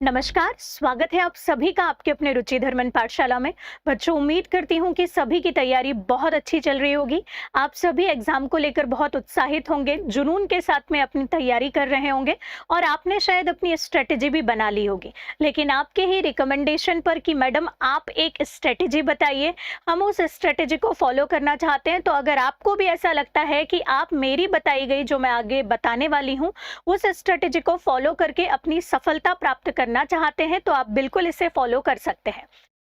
नमस्कार, स्वागत है आप सभी का आपके अपने रुचि धर्मन पाठशाला में। बच्चों, उम्मीद करती हूँ कि सभी की तैयारी बहुत अच्छी चल रही होगी। आप सभी एग्जाम को लेकर बहुत उत्साहित होंगे, जुनून के साथ में अपनी तैयारी कर रहे होंगे और आपने शायद अपनी स्ट्रेटेजी भी बना ली होगी। लेकिन आपके ही रिकमेंडेशन पर कि मैडम आप एक स्ट्रेटेजी बताइए, हम उस स्ट्रेटेजी को फॉलो करना चाहते हैं। तो अगर आपको भी ऐसा लगता है कि आप मेरी बताई गई जो मैं आगे बताने वाली हूँ उस स्ट्रेटेजी को फॉलो करके अपनी सफलता प्राप्त करना चाहते हैं, तो आप बिल्कुल इसे फॉलो कर सकते हैं।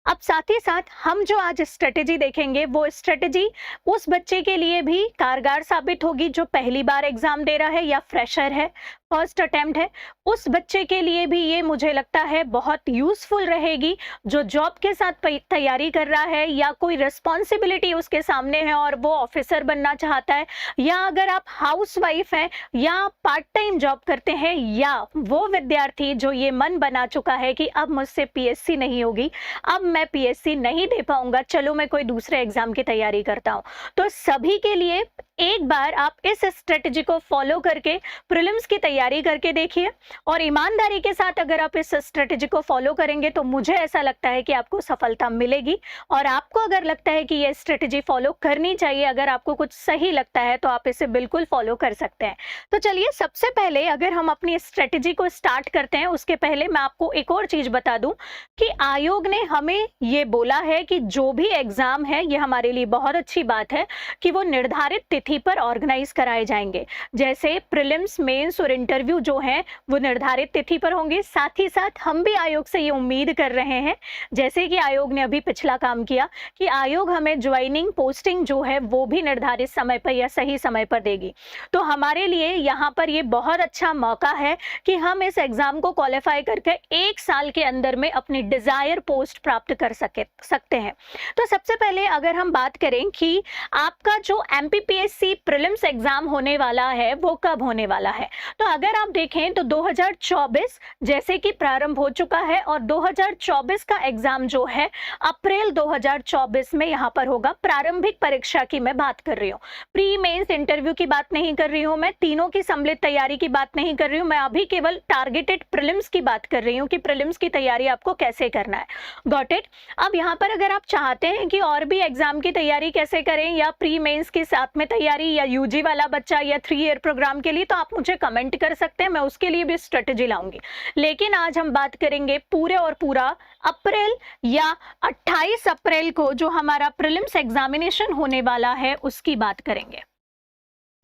अब साथ ही साथ हम जो आज स्ट्रेटेजी देखेंगे वो स्ट्रेटेजी उस बच्चे के लिए भी कारगर साबित होगी जो पहली बार एग्जाम दे रहा है या फ्रेशर है, फर्स्ट अटेम्प्ट है। उस बच्चे के लिए भी ये मुझे लगता है बहुत यूजफुल रहेगी जो जॉब के साथ तैयारी कर रहा है या कोई रिस्पॉन्सिबिलिटी उसके सामने है और वो ऑफिसर बनना चाहता है, या अगर आप हाउसवाइफ हैं या पार्ट टाइम जॉब करते हैं, या वो विद्यार्थी जो ये मन बना चुका है कि अब मुझसे पीएससी नहीं होगी, अब मैं पीएससी नहीं दे पाऊंगा, चलो मैं कोई दूसरे एग्जाम की तैयारी करता हूं। तो सभी के लिए एक बार आप इस स्ट्रेटजी को फॉलो करके प्रीलिम्स की तैयारी करके देखिए और ईमानदारी के साथ अगर आप इस स्ट्रेटजी को फॉलो करेंगे तो मुझे ऐसा लगता है कि आपको सफलता मिलेगी। और आपको अगर लगता है कि ये स्ट्रेटजी फॉलो करनी चाहिए, अगर आपको कुछ सही लगता है तो आप इसे बिल्कुल फॉलो कर सकते हैं। तो चलिए, सबसे पहले अगर हम अपनी स्ट्रेटजी को स्टार्ट करते हैं उसके पहले मैं आपको एक और चीज बता दूं कि आयोग ने हमें ये बोला है कि जो भी एग्जाम है, ये हमारे लिए बहुत अच्छी बात है कि वो निर्धारित तिथि पर ऑर्गेनाइज कराए जाएंगे। जैसे प्रीलिम्स, मेंस और इंटरव्यू जो हैं वो निर्धारित तिथि पर होंगे। साथ ही साथ हम भी आयोग से ये उम्मीद कर रहे हैं, जैसे कि आयोग ने अभी पिछला काम किया, कि आयोग हमें ज्वाइनिंग पोस्टिंग जो है वो भी निर्धारित समय पर या सही समय पर देगी। तो हमारे लिए यहाँ पर ये बहुत अच्छा मौका है कि हम इस एग्जाम को क्वालिफाई करके 1 साल के अंदर में अपनी डिजायर पोस्ट प्राप्त कर सकते हैं। तो सबसे पहले अगर हम बात करें कि आपका जो एमपीपीएससी प्रीलिम्स एग्जाम होने वाला है वो कब होने वाला है, तो अगर आप देखें तो 2024 जैसे कि प्रारंभ हो चुका है और 2024 का एग्जाम जो है अप्रैल 2024 में यहाँ पर होगा। प्रारंभिक परीक्षा की मैं बात कर रही हूँ, प्री मेंस इंटरव्यू की बात नहीं कर रही हूँ, मैं तीनों की सम्मिलित तैयारी की बात नहीं कर रही हूँ, मैं अभी केवल टारगेटेड प्रीलिम्स की बात कर रही हूँ कि प्रीलिम्स की तैयारी आपको कैसे करना है। Got it. अब यहाँ पर अगर आप चाहते हैं कि और भी एग्जाम की तैयारी कैसे करें या प्री मेंस के साथ में तैयारी या यूजी वाला बच्चा या 3 ईयर प्रोग्राम के लिए, तो आप मुझे कमेंट कर सकते हैं, मैं उसके लिए भी स्ट्रेटेजी लाऊंगी। लेकिन आज हम बात करेंगे पूरे और पूरा अप्रैल या 28 अप्रैल को जो हमारा प्रीलिम्स एग्जामिनेशन होने वाला है उसकी बात करेंगे।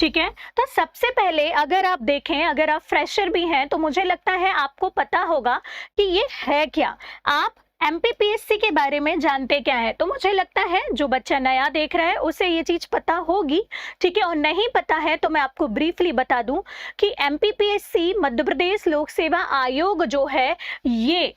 ठीक है, तो सबसे पहले अगर आप देखें, अगर आप फ्रेशर भी हैं तो मुझे लगता है आपको पता होगा कि ये है क्या। आप एमपीपीएससी के बारे में जानते क्या है, तो मुझे लगता है जो बच्चा नया देख रहा है उसे ये चीज पता होगी। ठीक है, और नहीं पता है तो मैं आपको ब्रीफली बता दूं कि एमपीपीएससी मध्य प्रदेश लोक सेवा आयोग जो है ये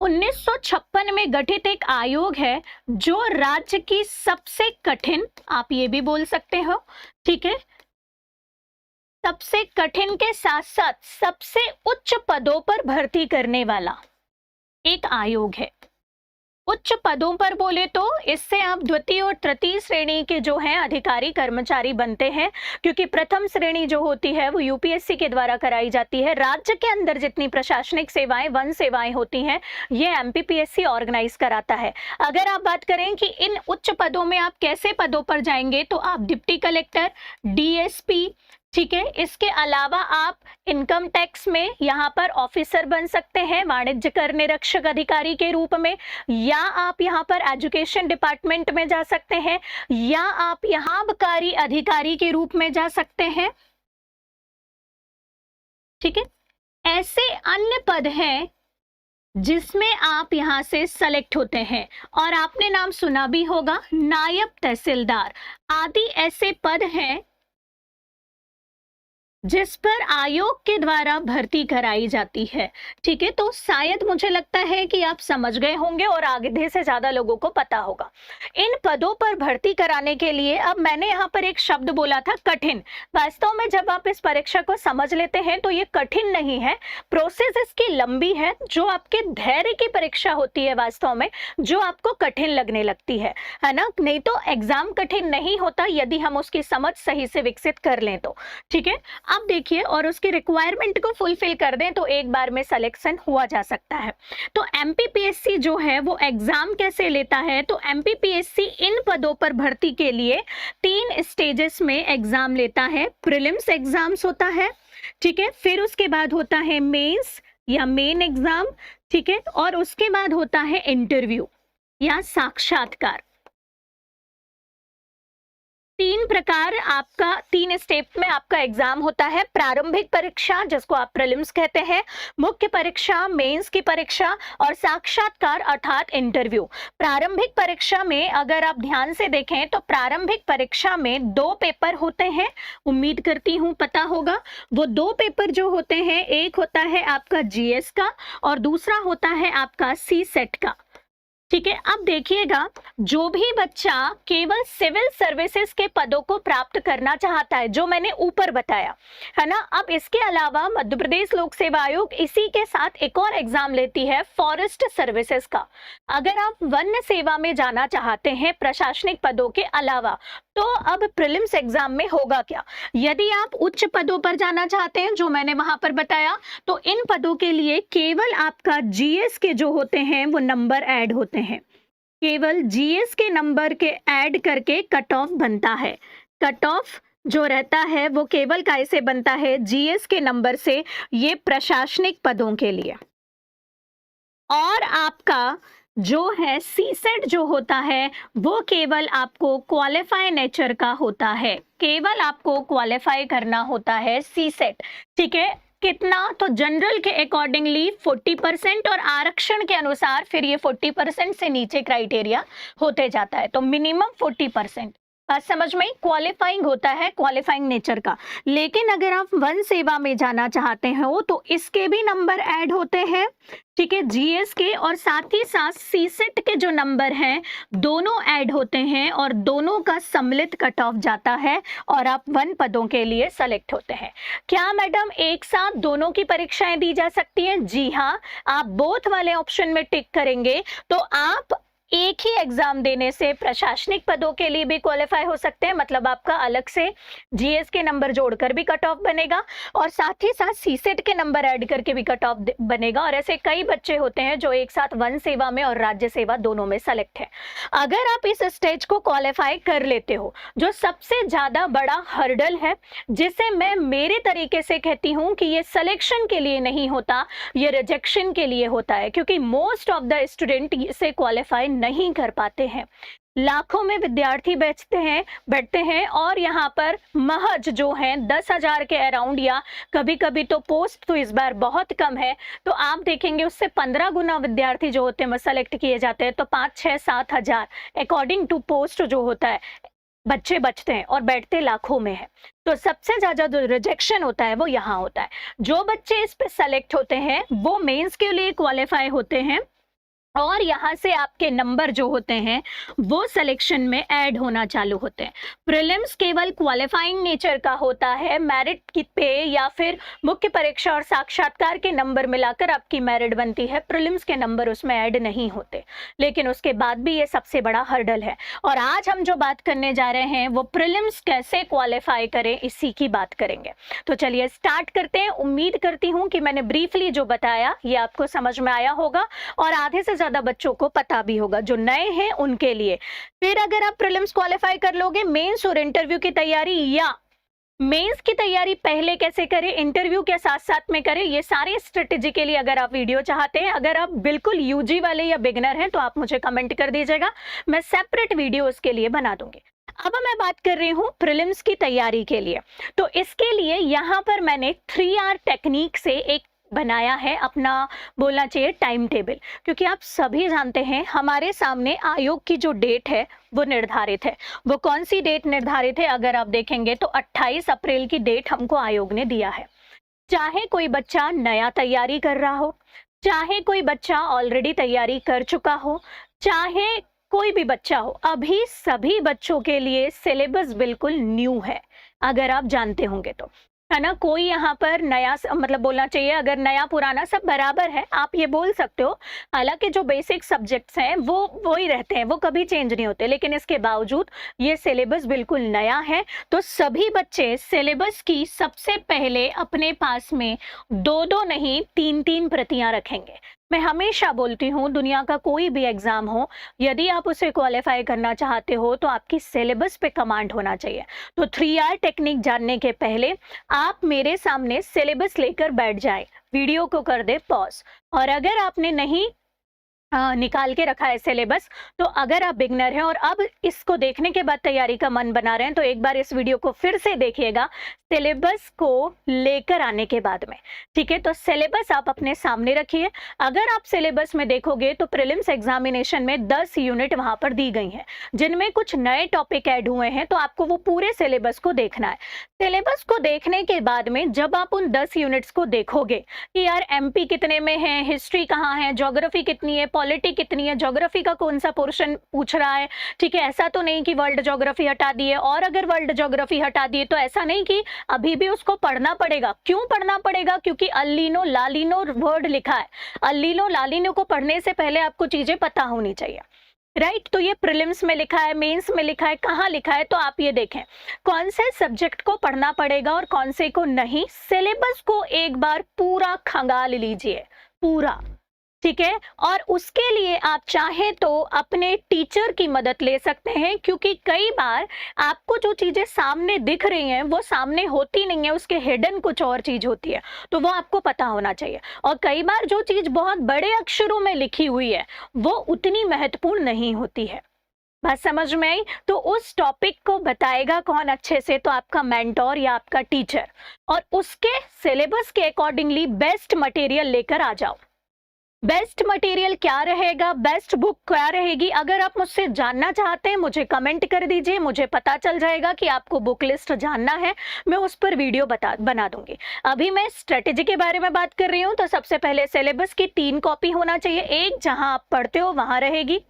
1956 में गठित एक आयोग है जो राज्य की सबसे कठिन, आप ये भी बोल सकते हो, ठीक है, सबसे कठिन के साथ साथ सबसे उच्च पदों पर भर्ती करने वाला एक आयोग है। उच्च पदों पर बोले तो इससे आप द्वितीय और तृतीय श्रेणी के जो हैं अधिकारी कर्मचारी बनते हैं, क्योंकि प्रथम श्रेणी जो होती है वो यूपीएससी के द्वारा कराई जाती है। राज्य के अंदर जितनी प्रशासनिक सेवाएं, वन सेवाएं होती हैं, ये एमपीपीएससी ऑर्गेनाइज कराता है। अगर आप बात करें कि इन उच्च पदों में आप कैसे पदों पर जाएंगे, तो आप डिप्टी कलेक्टर, डीएसपी, ठीक है, इसके अलावा आप इनकम टैक्स में यहाँ पर ऑफिसर बन सकते हैं, वाणिज्य कर निरीक्षक अधिकारी के रूप में, या आप यहाँ पर एजुकेशन डिपार्टमेंट में जा सकते हैं, या आप यहाँ आबकारी अधिकारी के रूप में जा सकते हैं। ठीक है, ऐसे अन्य पद हैं जिसमें आप यहां से सेलेक्ट होते हैं, और आपने नाम सुना भी होगा, नायब तहसीलदार आदि ऐसे पद हैं जिस पर आयोग के द्वारा भर्ती कराई जाती है। ठीक है, तो शायद मुझे लगता है कि आप समझ गए होंगे और आधे से ज्यादा लोगों को पता होगा। इन पदों पर भर्ती कराने के लिए, अब मैंने यहाँ पर एक शब्द बोला था कठिन, वास्तव में जब आप इस परीक्षा को समझ लेते हैं तो ये कठिन नहीं है, प्रोसेस इसकी लंबी है, जो आपके धैर्य की परीक्षा होती है वास्तव में, जो आपको कठिन लगने लगती है ना। नहीं तो एग्जाम कठिन नहीं होता यदि हम उसकी समझ सही से विकसित कर लें तो। ठीक है, अब देखिए, और उसके रिक्वायरमेंट को फुलफिल कर दें तो एक बार में सिलेक्शन हुआ जा सकता है। तो एमपीपीएससी जो है वो एग्जाम कैसे लेता है, तो एमपीपीएससी इन पदों पर भर्ती के लिए 3 स्टेजेस में एग्जाम लेता है। प्रीलिम्स एग्जाम्स होता है, ठीक है, फिर उसके बाद होता है मेंस या मेन एग्जाम, ठीक है, और उसके बाद होता है इंटरव्यू या साक्षात्कार। 3 प्रकार आपका 3 स्टेप में आपका एग्जाम होता है। प्रारंभिक परीक्षा जिसको आप प्रीलिम्स कहते हैं, मुख्य परीक्षा, मेंस की परीक्षा और साक्षात्कार अर्थात इंटरव्यू। प्रारंभिक परीक्षा में अगर आप ध्यान से देखें तो प्रारंभिक परीक्षा में 2 पेपर होते हैं, उम्मीद करती हूं पता होगा। वो 2 पेपर जो होते हैं, एक होता है आपका जीएस का और दूसरा होता है आपका सी सेट का, ठीक है। अब देखिएगा, जो भी बच्चा केवल सिविल सर्विसेज के पदों को प्राप्त करना चाहता है, जो मैंने ऊपर बताया है ना, अब इसके अलावा मध्य प्रदेश लोक सेवा आयोग इसी के साथ एक और एग्जाम लेती है फॉरेस्ट सर्विसेज का। अगर आप वन सेवा में जाना चाहते हैं प्रशासनिक पदों के अलावा, तो अब प्रीलिम्स एग्जाम में होगा क्या, यदि आप उच्च पदों पर जाना चाहते हैं जो मैंने वहां पर बताया, तो इन पदों के लिए केवल आपका जीएस के जो होते हैं वो नंबर ऐड होते हैं। केवल जीएस के नंबर के ऐड करके कट ऑफ बनता है। कट ऑफ जो रहता है वो केवल कैसे बनता है, जीएस के नंबर से, ये प्रशासनिक पदों के लिए। और आपका जो है सी सेट जो होता है वो केवल आपको क्वालिफाई नेचर का होता है, केवल आपको क्वालिफाई करना होता है सी सेट, ठीक है। कितना, तो जनरल के अकॉर्डिंगली 40% और आरक्षण के अनुसार फिर ये 40% से नीचे क्राइटेरिया होते जाता है, तो मिनिमम 40%। बात समझ में, क्वालिफाइंग होता है, क्वालिफाइंग नेचर का। लेकिन अगर आप वन सेवा में जाना चाहते हो तो इसके भी नंबर ऐड होते हैं, ठीक है, जीएस के और साथ ही साथ सीसेट के जो नंबर हैं दोनों ऐड होते हैं और दोनों का सम्मिलित कट ऑफ जाता है और आप वन पदों के लिए सेलेक्ट होते हैं। क्या मैडम एक साथ दोनों की परीक्षाएं दी जा सकती हैं? जी हाँ, आप बोथ वाले ऑप्शन में टिक करेंगे तो आप एक ही एग्जाम देने से प्रशासनिक पदों के लिए भी क्वालिफाई हो सकते हैं, मतलब आपका अलग से जीएस के नंबर जोड़कर भी कट ऑफ बनेगा और साथ ही साथ सीसेट के नंबर ऐड करके भी कट ऑफ बनेगा। और ऐसे कई बच्चे होते हैं जो एक साथ वन सेवा में और राज्य सेवा दोनों में सेलेक्ट है। अगर आप इस स्टेज को क्वालिफाई कर लेते हो, जो सबसे ज्यादा बड़ा हर्डल है, जिसे मैं मेरे तरीके से कहती हूँ कि ये सिलेक्शन के लिए नहीं होता, ये रिजेक्शन के लिए होता है, क्योंकि मोस्ट ऑफ द स्टूडेंट इसे क्वालिफाई नहीं कर पाते हैं। लाखों में विद्यार्थी बैठते हैं और यहाँ पर महज जो हैं 10,000 के अराउंड, या कभी कभी तो पोस्ट तो इस बार बहुत कम है, तो आप देखेंगे उससे 15 गुना विद्यार्थी जो होते हैं सेलेक्ट किए जाते हैं, तो 5, 6, 7 हजार अकॉर्डिंग टू पोस्ट जो होता है बच्चे बचते हैं और बैठते लाखों में है। तो सबसे ज्यादा जो रिजेक्शन होता है वो यहाँ होता है। जो बच्चे इस पे सेलेक्ट होते हैं वो मेंस के लिए क्वालिफाई होते हैं और यहाँ से आपके नंबर जो होते हैं वो सिलेक्शन में ऐड होना चालू होते हैं। प्रीलिम्स केवल क्वालिफाइंग नेचर का होता है, मेरिट की पे या फिर मुख्य परीक्षा और साक्षात्कार के नंबर मिलाकर आपकी मेरिट बनती है, प्रीलिम्स के नंबर उसमें ऐड नहीं होते। लेकिन उसके बाद भी ये सबसे बड़ा हर्डल है और आज हम जो बात करने जा रहे हैं वो प्रीलिम्स कैसे क्वालिफाई करें, इसी की बात करेंगे। तो चलिए स्टार्ट करते हैं। उम्मीद करती हूँ कि मैंने ब्रीफली जो बताया ये आपको समझ में आया होगा और आधे से ज्यादा बच्चों को पता भी होगा, जो नए हैं उनके लिए। फिर अगर आप प्रीलिम्स क्वालिफाई कर लोगे, मेंस और इंटरव्यू की तैयारी, या मेंस की तैयारी पहले कैसे करें, इंटरव्यू के साथ साथ में करें, ये सारे स्ट्रेटेजी के लिए अगर आप वीडियो चाहते हैं, अगर आप बिल्कुल यूजी वाले या बिगनर हैं तो आप मुझे कमेंट कर दीजिएगा, मैं सेपरेट वीडियो उसके लिए बना दूंगी। अब मैं बात कर रही हूँ प्रीलिम्स की तैयारी के लिए। तो इसके लिए यहाँ पर मैंने 3R टेक्निक से एक बनाया है अपना, बोलना चाहिए टाइम टेबल, क्योंकि आप सभी जानते हैं हमारे सामने आयोग की जो डेट है वो निर्धारित है। वो कौन सी डेट निर्धारित है, अगर आप देखेंगे तो 28 अप्रैल की डेट हमको आयोग ने दिया है। चाहे कोई बच्चा नया तैयारी कर रहा हो, चाहे कोई बच्चा ऑलरेडी तैयारी कर चुका हो, चाहे कोई भी बच्चा हो, अभी सभी बच्चों के लिए सिलेबस बिल्कुल न्यू है, अगर आप जानते होंगे तो। है ना, कोई यहाँ पर नया मतलब बोलना चाहिए, अगर नया पुराना सब बराबर है, आप ये बोल सकते हो। हालांकि जो बेसिक सब्जेक्ट्स हैं वो ही रहते हैं, वो कभी चेंज नहीं होते, लेकिन इसके बावजूद ये सिलेबस बिल्कुल नया है। तो सभी बच्चे सिलेबस की सबसे पहले अपने पास में 2-2 नहीं 3-3 प्रतियां रखेंगे। मैं हमेशा बोलती हूँ, दुनिया का कोई भी एग्जाम हो, यदि आप उसे क्वालिफाई करना चाहते हो तो आपकी सिलेबस पे कमांड होना चाहिए। तो 3R टेक्निक जानने के पहले आप मेरे सामने सिलेबस लेकर बैठ जाए, वीडियो को कर दे पॉज, और अगर आपने नहीं निकाल के रखा है सिलेबस, तो अगर आप बिगनर हैं और अब इसको देखने के बाद तैयारी का मन बना रहे हैं, तो एक बार इस वीडियो को फिर से देखिएगा सिलेबस को लेकर आने के बाद में। ठीक है, तो सिलेबस आप अपने सामने रखिए। अगर आप सिलेबस में देखोगे तो प्रीलिम्स एग्जामिनेशन में 10 यूनिट वहां पर दी गई हैं, जिनमें कुछ नए टॉपिक ऐड हुए हैं, तो आपको वो पूरे सिलेबस को देखना है। सिलेबस को देखने के बाद में जब आप उन 10 यूनिट्स को देखोगे कि यार एमपी कितने में है, हिस्ट्री कहाँ है, ज्योग्राफी कितनी है, पॉलिटी कितनी है, ज्योग्राफी का कौन सा पोर्शन पूछ रहा है, ठीक है, ऐसा तो नहीं कि वर्ल्ड ज्योग्राफी हटा दिए, और अगर वर्ल्ड ज्योग्राफी हटा दिए तो ऐसा नहीं कि अभी भी उसको पढ़ना पड़ेगा। क्यों पढ़ना पड़ेगा? क्योंकि अल्लीनो लालिनो वर्ड लिखा है। अल्लीनो लालिनो को पढ़ने से पहले आपको चीजें पता होनी चाहिए, राइट। तो ये प्रीलिम्स में लिखा है, मेंस में लिखा है, कहाँ लिखा है, तो आप ये देखें कौन से सब्जेक्ट को पढ़ना पड़ेगा और कौन से को नहीं। सिलेबस को एक बार पूरा खंगाल लीजिए, पूरा, ठीक है। और उसके लिए आप चाहें तो अपने टीचर की मदद ले सकते हैं, क्योंकि कई बार आपको जो चीजें सामने दिख रही हैं वो सामने होती नहीं है, उसके हिडन कुछ और चीज होती है, तो वो आपको पता होना चाहिए। और कई बार जो चीज बहुत बड़े अक्षरों में लिखी हुई है वो उतनी महत्वपूर्ण नहीं होती है। बात समझ में आई? तो उस टॉपिक को बताएगा कौन अच्छे से? तो आपका मेंटोर या आपका टीचर, और उसके सिलेबस के अकॉर्डिंगली बेस्ट मटेरियल लेकर आ जाओ। बेस्ट मटेरियल क्या रहेगा, बेस्ट बुक क्या रहेगी, अगर आप मुझसे जानना चाहते हैं मुझे कमेंट कर दीजिए, मुझे पता चल जाएगा कि आपको बुक लिस्ट जानना है, मैं उस पर वीडियो बना दूंगी। अभी मैं स्ट्रेटेजी के बारे में बात कर रही हूँ। तो सबसे पहले सिलेबस की 3 कॉपी होना चाहिए, एक जहां आप पढ़ते हो वहां रहेगी,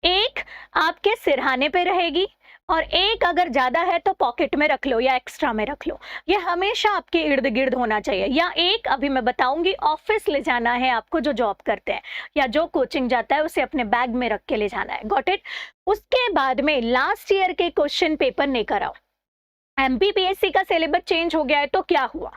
एक आपके सिरहाने पे रहेगी, और एक अगर ज्यादा है तो पॉकेट में रख लो या एक्स्ट्रा में रख लो। ये हमेशा आपके इर्द गिर्द होना चाहिए। या एक अभी मैं बताऊंगी ऑफिस ले जाना है आपको, जो जॉब करते हैं या जो कोचिंग जाता है उसे अपने बैग में रख के ले जाना है। Got it? उसके बाद में लास्ट ईयर के क्वेश्चन पेपर लेकर आओ। एमपीपीएससी का सिलेबस चेंज हो गया है तो क्या हुआ,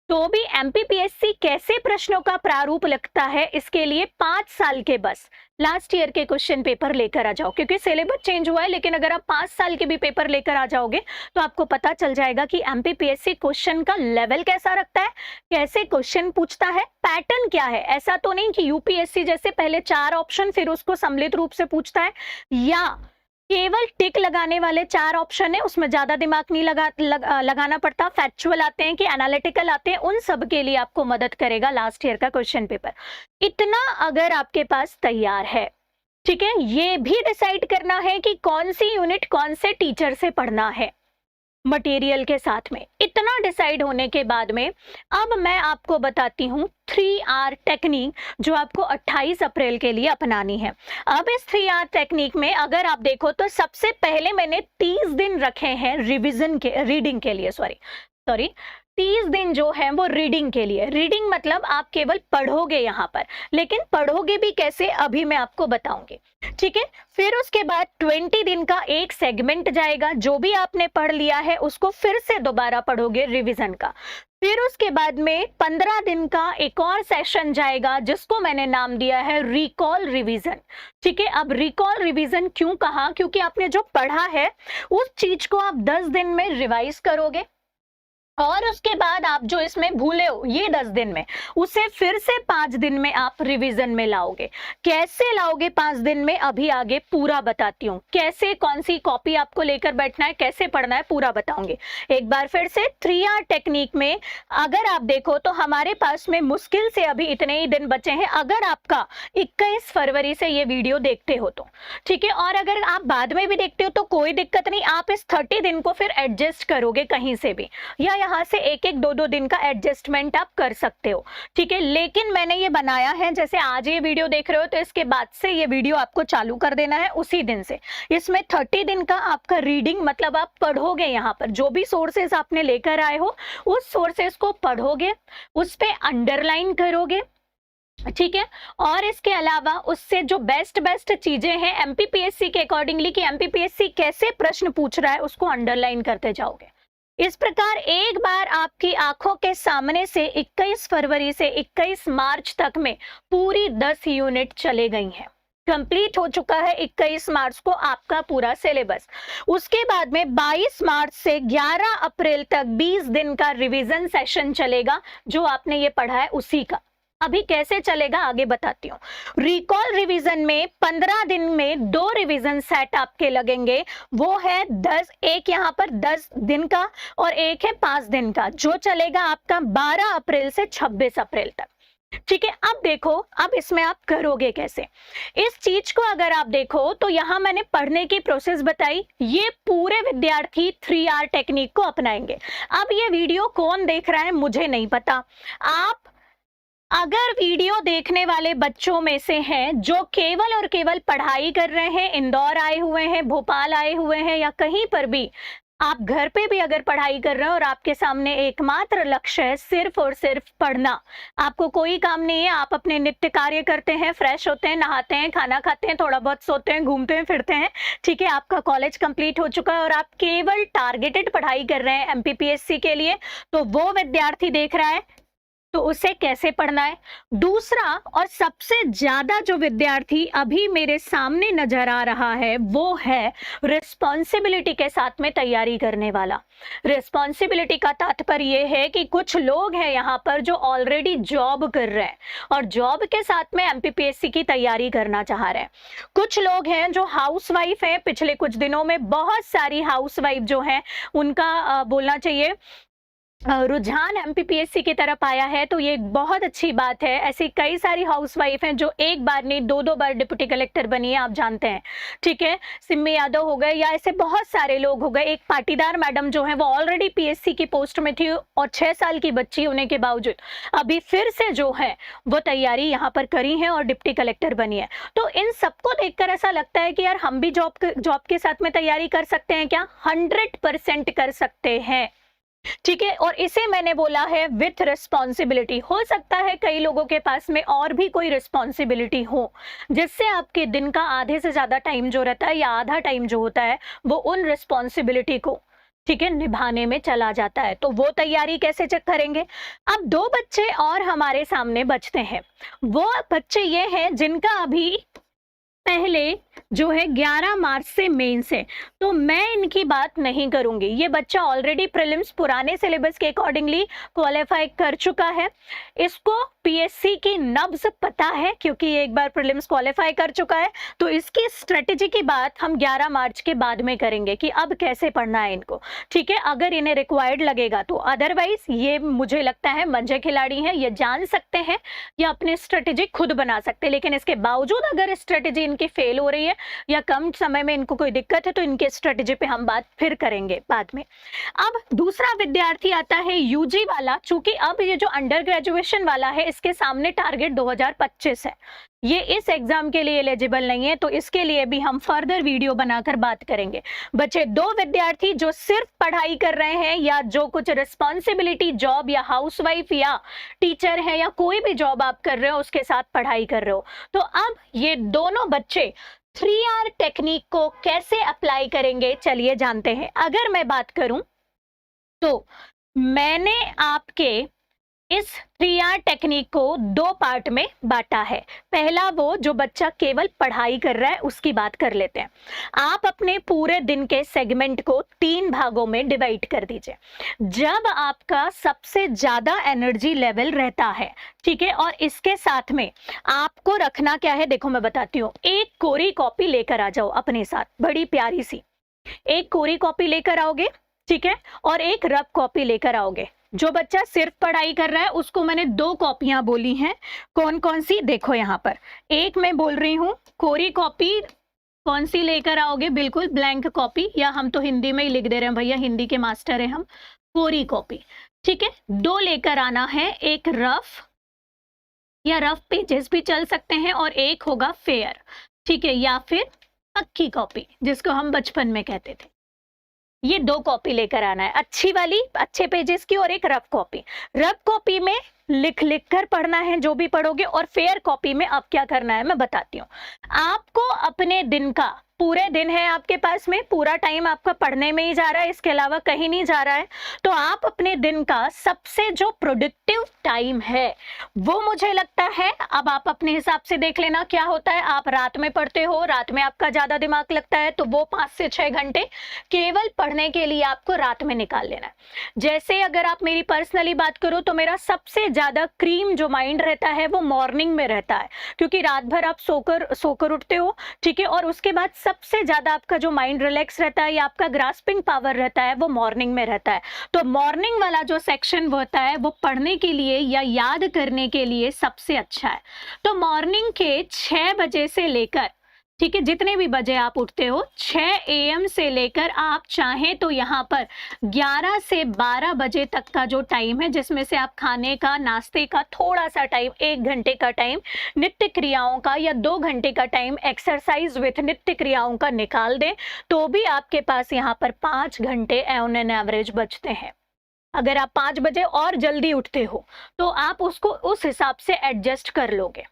तो भी एमपीपीएससी कैसे प्रश्नों का प्रारूप लगता है, इसके लिए 5 साल के बस लास्ट ईयर के क्वेश्चन पेपर लेकर आ जाओ। क्योंकि सिलेबस चेंज हुआ है, लेकिन अगर आप 5 साल के भी पेपर लेकर आ जाओगे तो आपको पता चल जाएगा कि एमपीपीएससी क्वेश्चन का लेवल कैसा रखता है, कैसे क्वेश्चन पूछता है, पैटर्न क्या है। ऐसा तो नहीं कि यूपीएससी जैसे पहले 4 ऑप्शन फिर उसको सम्मिलित रूप से पूछता है, या केवल टिक लगाने वाले 4 ऑप्शन है, उसमें ज्यादा दिमाग नहीं लगाना पड़ता। फैक्चुअल आते हैं कि एनालिटिकल आते हैं, उन सब के लिए आपको मदद करेगा लास्ट ईयर का क्वेश्चन पेपर। इतना अगर आपके पास तैयार है, ठीक है। ये भी डिसाइड करना है कि कौन सी यूनिट कौन से टीचर से पढ़ना है मटेरियल के साथ में। इतना डिसाइड होने के बाद में अब मैं आपको बताती हूँ 3R टेक्निक, जो आपको 28 अप्रैल के लिए अपनानी है। अब इस 3R टेक्निक में अगर आप देखो तो सबसे पहले मैंने 30 दिन रखे हैं रिवीजन के, रीडिंग के लिए, सॉरी 30 दिन जो है वो रीडिंग के लिए। रीडिंग मतलब आप केवल पढ़ोगे यहाँ पर, लेकिन पढ़ोगे भी कैसे अभी मैं आपको बताऊंगी, ठीक है। फिर उसके बाद 20 दिन का एक सेगमेंट जाएगा, जो भी आपने पढ़ लिया है उसको फिर से दोबारा पढ़ोगे रिवीजन का। फिर उसके बाद में 15 दिन का एक और सेशन जाएगा, जिसको मैंने नाम दिया है रिकॉल रिवीजन, ठीक है। अब रिकॉल रिवीजन क्यों कहा? क्योंकि आपने जो पढ़ा है उस चीज को आप 10 दिन में रिवाइज करोगे, और उसके बाद आप जो इसमें भूले हो ये 10 दिन में, उसे फिर से 5 दिन में आप रिवीजन में लाओगे। कैसे लाओगे 5 दिन में, अभी आगे पूरा बताती हूँ। कैसे, कौन सी कॉपी आपको लेकर बैठना है, कैसे पढ़ना है, पूरा बताऊंगी। एक बार फिर से 3R टेक्निक में अगर आप देखो तो हमारे पास में मुश्किल से अभी इतने ही दिन बचे हैं, अगर आपका 21 फरवरी से ये वीडियो देखते हो तो, ठीक है। और अगर आप बाद में भी देखते हो तो कोई दिक्कत नहीं, आप इस 30 दिन को फिर एडजस्ट करोगे कहीं से भी, या यहाँ से एक एक दो दो दिन का एडजस्टमेंट आप कर सकते हो, ठीक है। लेकिन मैंने ये बनाया है, जैसे आज ये वीडियो देख रहे हो तो इसके बाद से ये वीडियो आपको चालू कर देना है उसी दिन से। इसमें 30 दिन का आपका रीडिंग, मतलब आप पढ़ोगे, यहाँ पर जो भी सोर्सेज आपने लेकर आए हो उस सोर्सेज को पढ़ोगे, उस पे अंडरलाइन करोगे, ठीक है। और इसके अलावा उससे जो बेस्ट चीजें हैं एमपीपीएससी के अकॉर्डिंगली कि एमपीपीएससी कैसे प्रश्न पूछ रहा है उसको अंडरलाइन करते जाओगे। इस प्रकार एक बार आपकी आंखों के सामने से 21 फरवरी से 21 मार्च तक में पूरी 10 यूनिट चले गई हैं। कंप्लीट हो चुका है 21 मार्च को आपका पूरा सिलेबस। उसके बाद में 22 मार्च से 11 अप्रैल तक 20 दिन का रिवीजन सेशन चलेगा, जो आपने ये पढ़ा है उसी का। अभी कैसे चलेगा आगे बताती हूँ। रिकॉल रिवीजन में 15 दिन में 2 रिवीजन सेट आपके लगेंगे, वो है 10, एक यहाँ पर 10 दिन का और एक है 5 दिन का, जो चलेगा आपका 12 अप्रैल से 26 अप्रैल तक, ठीक है। अब देखो, अब इसमें आप करोगे कैसे इस चीज को। अगर आप देखो तो यहाँ मैंने पढ़ने की प्रोसेस बताई, ये पूरे विद्यार्थी 3R टेक्निक को अपनाएंगे। अब ये वीडियो कौन देख रहा है मुझे नहीं पता, आप अगर वीडियो देखने वाले बच्चों में से हैं जो केवल और केवल पढ़ाई कर रहे हैं, इंदौर आए हुए हैं, भोपाल आए हुए हैं, या कहीं पर भी आप घर पे भी अगर पढ़ाई कर रहे हो और आपके सामने एकमात्र लक्ष्य है सिर्फ और सिर्फ पढ़ना, आपको कोई काम नहीं है, आप अपने नित्य कार्य करते हैं, फ्रेश होते हैं, नहाते हैं, खाना खाते हैं, थोड़ा बहुत सोते हैं, घूमते हैं, फिरते हैं, ठीक है, आपका कॉलेज कंप्लीट हो चुका है और आप केवल टारगेटेड पढ़ाई कर रहे हैं एमपीपीएससी के लिए, तो वो विद्यार्थी देख रहा है तो उसे कैसे पढ़ना है। दूसरा और सबसे ज्यादा जो विद्यार्थी अभी मेरे सामने नजर आ रहा है वो है रिस्पॉन्सिबिलिटी के साथ में तैयारी करने वाला। रिस्पॉन्सिबिलिटी का तात्पर्य ये है कि कुछ लोग हैं यहाँ पर जो ऑलरेडी जॉब कर रहे हैं और जॉब के साथ में एमपीपीएससी की तैयारी करना चाह रहे हैं। कुछ लोग हैं जो हाउसवाइफ हैं, पिछले कुछ दिनों में बहुत सारी हाउसवाइफ जो हैं उनका बोलना चाहिए रुझान एमपीपीएससी की तरफ आया है, तो ये बहुत अच्छी बात है। ऐसी कई सारी हाउसवाइफ हैं जो एक बार नहीं 2-2 बार डिप्टी कलेक्टर बनी है, आप जानते हैं, ठीक है। सिम्मी यादव हो गए या ऐसे बहुत सारे लोग हो गए। एक पाटीदार मैडम जो है वो ऑलरेडी पीएससी की पोस्ट में थी और 6 साल की बच्ची होने के बावजूद अभी फिर से जो है वो तैयारी यहाँ पर करी है और डिप्टी कलेक्टर बनी है। तो इन सबको देखकर ऐसा लगता है कि यार हम भी जॉब के साथ में तैयारी कर सकते हैं क्या? 100% कर सकते हैं, ठीक है। और इसे मैंने बोला है विथ रिस्पॉन्सिबिलिटी। हो सकता है कई लोगों के पास में और भी कोई रिस्पॉन्सिबिलिटी हो जिससे आपके दिन का आधे से ज्यादा टाइम जो रहता है या आधा टाइम जो होता है वो उन रिस्पॉन्सिबिलिटी को, ठीक है, निभाने में चला जाता है। तो वो तैयारी कैसे चेक करेंगे। अब 2 बच्चे और हमारे सामने बचते हैं। वो बच्चे ये हैं जिनका अभी पहले जो है 11 मार्च से मेंस है, तो मैं इनकी बात नहीं करूंगी। ये बच्चा ऑलरेडी प्रीलिम्स पुराने सिलेबस के अकॉर्डिंगली क्वालिफाई कर चुका है, इसको पीएससी की नब्ज पता है क्योंकि ये एक बार प्रीलिम्स क्वालिफाई कर चुका है। तो इसकी स्ट्रेटेजी की बात हम 11 मार्च के बाद में करेंगे कि अब कैसे पढ़ना है इनको, ठीक है, अगर इन्हें रिक्वायर्ड लगेगा तो। अदरवाइज ये मुझे लगता है मंझे खिलाड़ी हैं, ये जान सकते हैं, ये अपनी स्ट्रेटेजी खुद बना सकते हैं। लेकिन इसके बावजूद अगर स्ट्रेटेजी इनकी फेल हो रही है या कम समय में इनको कोई दिक्कत है तो इनके स्ट्रेटेजी पे हम बात फिर करेंगे बाद में। अब दूसरा विद्यार्थी आता है यूजी वाला। चूंकि अब ये जो अंडर ग्रेजुएशन वाला है इसके सामने टारगेट 2025 है, ये इस एग्जाम के लिए एलिजिबल नहीं है, तो इसके लिए भी हम फर्दर वीडियो बनाकर बात करेंगे। बचे 2 विद्यार्थी जो सिर्फ पढ़ाई कर रहे हैं या जो कुछ रिस्पॉन्सिबिलिटी जॉब या हाउसवाइफ या टीचर है या कोई भी जॉब आप कर रहे हो उसके साथ पढ़ाई कर रहे हो। तो अब ये दोनों बच्चे 3R टेक्निक को कैसे अप्लाई करेंगे चलिए जानते हैं। अगर मैं बात करूं तो मैंने आपके इस 3R टेक्निक को 2 पार्ट में बांटा है। पहला वो जो बच्चा केवल पढ़ाई कर रहा है उसकी बात कर लेते हैं। आप अपने पूरे दिन के सेगमेंट को 3 भागों में डिवाइड कर दीजिए। जब आपका सबसे ज्यादा एनर्जी लेवल रहता है, ठीक है, और इसके साथ में आपको रखना क्या है देखो मैं बताती हूँ। एक कोरी कॉपी लेकर आ जाओ अपने साथ, बड़ी प्यारी सी एक कोरी कॉपी लेकर आओगे, ठीक है, और एक रफ कॉपी लेकर आओगे। जो बच्चा सिर्फ पढ़ाई कर रहा है उसको मैंने 2 कॉपियां बोली हैं। कौन कौन सी देखो यहाँ पर, एक मैं बोल रही हूँ कोरी कॉपी कौन सी लेकर आओगे, बिल्कुल ब्लैंक कॉपी, या हम तो हिंदी में ही लिख दे रहे हैं भैया, हिंदी के मास्टर हैं हम। कोरी कॉपी। ठीक है, 2 लेकर आना है, एक रफ या रफ पेजेस भी चल सकते हैं और एक होगा फेयर। ठीक है, या फिर पक्की कॉपी जिसको हम बचपन में कहते थे। ये 2 कॉपी लेकर आना है, अच्छी वाली अच्छे पेजेस की और एक रफ कॉपी। रफ कॉपी में लिख लिख कर पढ़ना है जो भी पढ़ोगे, और फेयर कॉपी में अब क्या करना है मैं बताती हूँ। आपको अपने दिन का, पूरे दिन है आपके पास में, पूरा टाइम आपका पढ़ने में ही जा रहा है, इसके अलावा कहीं नहीं जा रहा है, तो आप अपने दिन का सबसे जो प्रोडक्टिव टाइम है वो मुझे लगता है, अब आप अपने हिसाब से देख लेना क्या होता है। आप रात में पढ़ते हो, रात में आपका ज्यादा दिमाग लगता है, तो वो 5 से 6 घंटे केवल पढ़ने के लिए आपको रात में निकाल लेना है। जैसे अगर आप मेरी पर्सनली बात करो तो मेरा सबसे ज्यादा क्रीम जो माइंड रहता है वो मॉर्निंग में रहता है, क्योंकि रात भर आप सोकर उठते हो। ठीक है, और उसके बाद सबसे ज्यादा आपका जो माइंड रिलैक्स रहता है या आपका ग्रास्पिंग पावर रहता है वो मॉर्निंग में रहता है। तो मॉर्निंग वाला जो सेक्शन होता है वो पढ़ने के लिए या याद करने के लिए सबसे अच्छा है। तो मॉर्निंग के 6 बजे से लेकर, ठीक है, जितने भी बजे आप उठते हो, 6 AM से लेकर आप चाहें तो यहाँ पर 11 से 12 बजे तक का जो टाइम है, जिसमें से आप खाने का, नाश्ते का थोड़ा सा टाइम, 1 घंटे का टाइम नित्य क्रियाओं का या 2 घंटे का टाइम एक्सरसाइज विथ नित्य क्रियाओं का निकाल दें, तो भी आपके पास यहाँ पर 5 घंटे ऑन एन एवरेज बचते हैं। अगर आप 5 बजे और जल्दी उठते हो तो आप उसको उस हिसाब से एडजस्ट कर लोगे।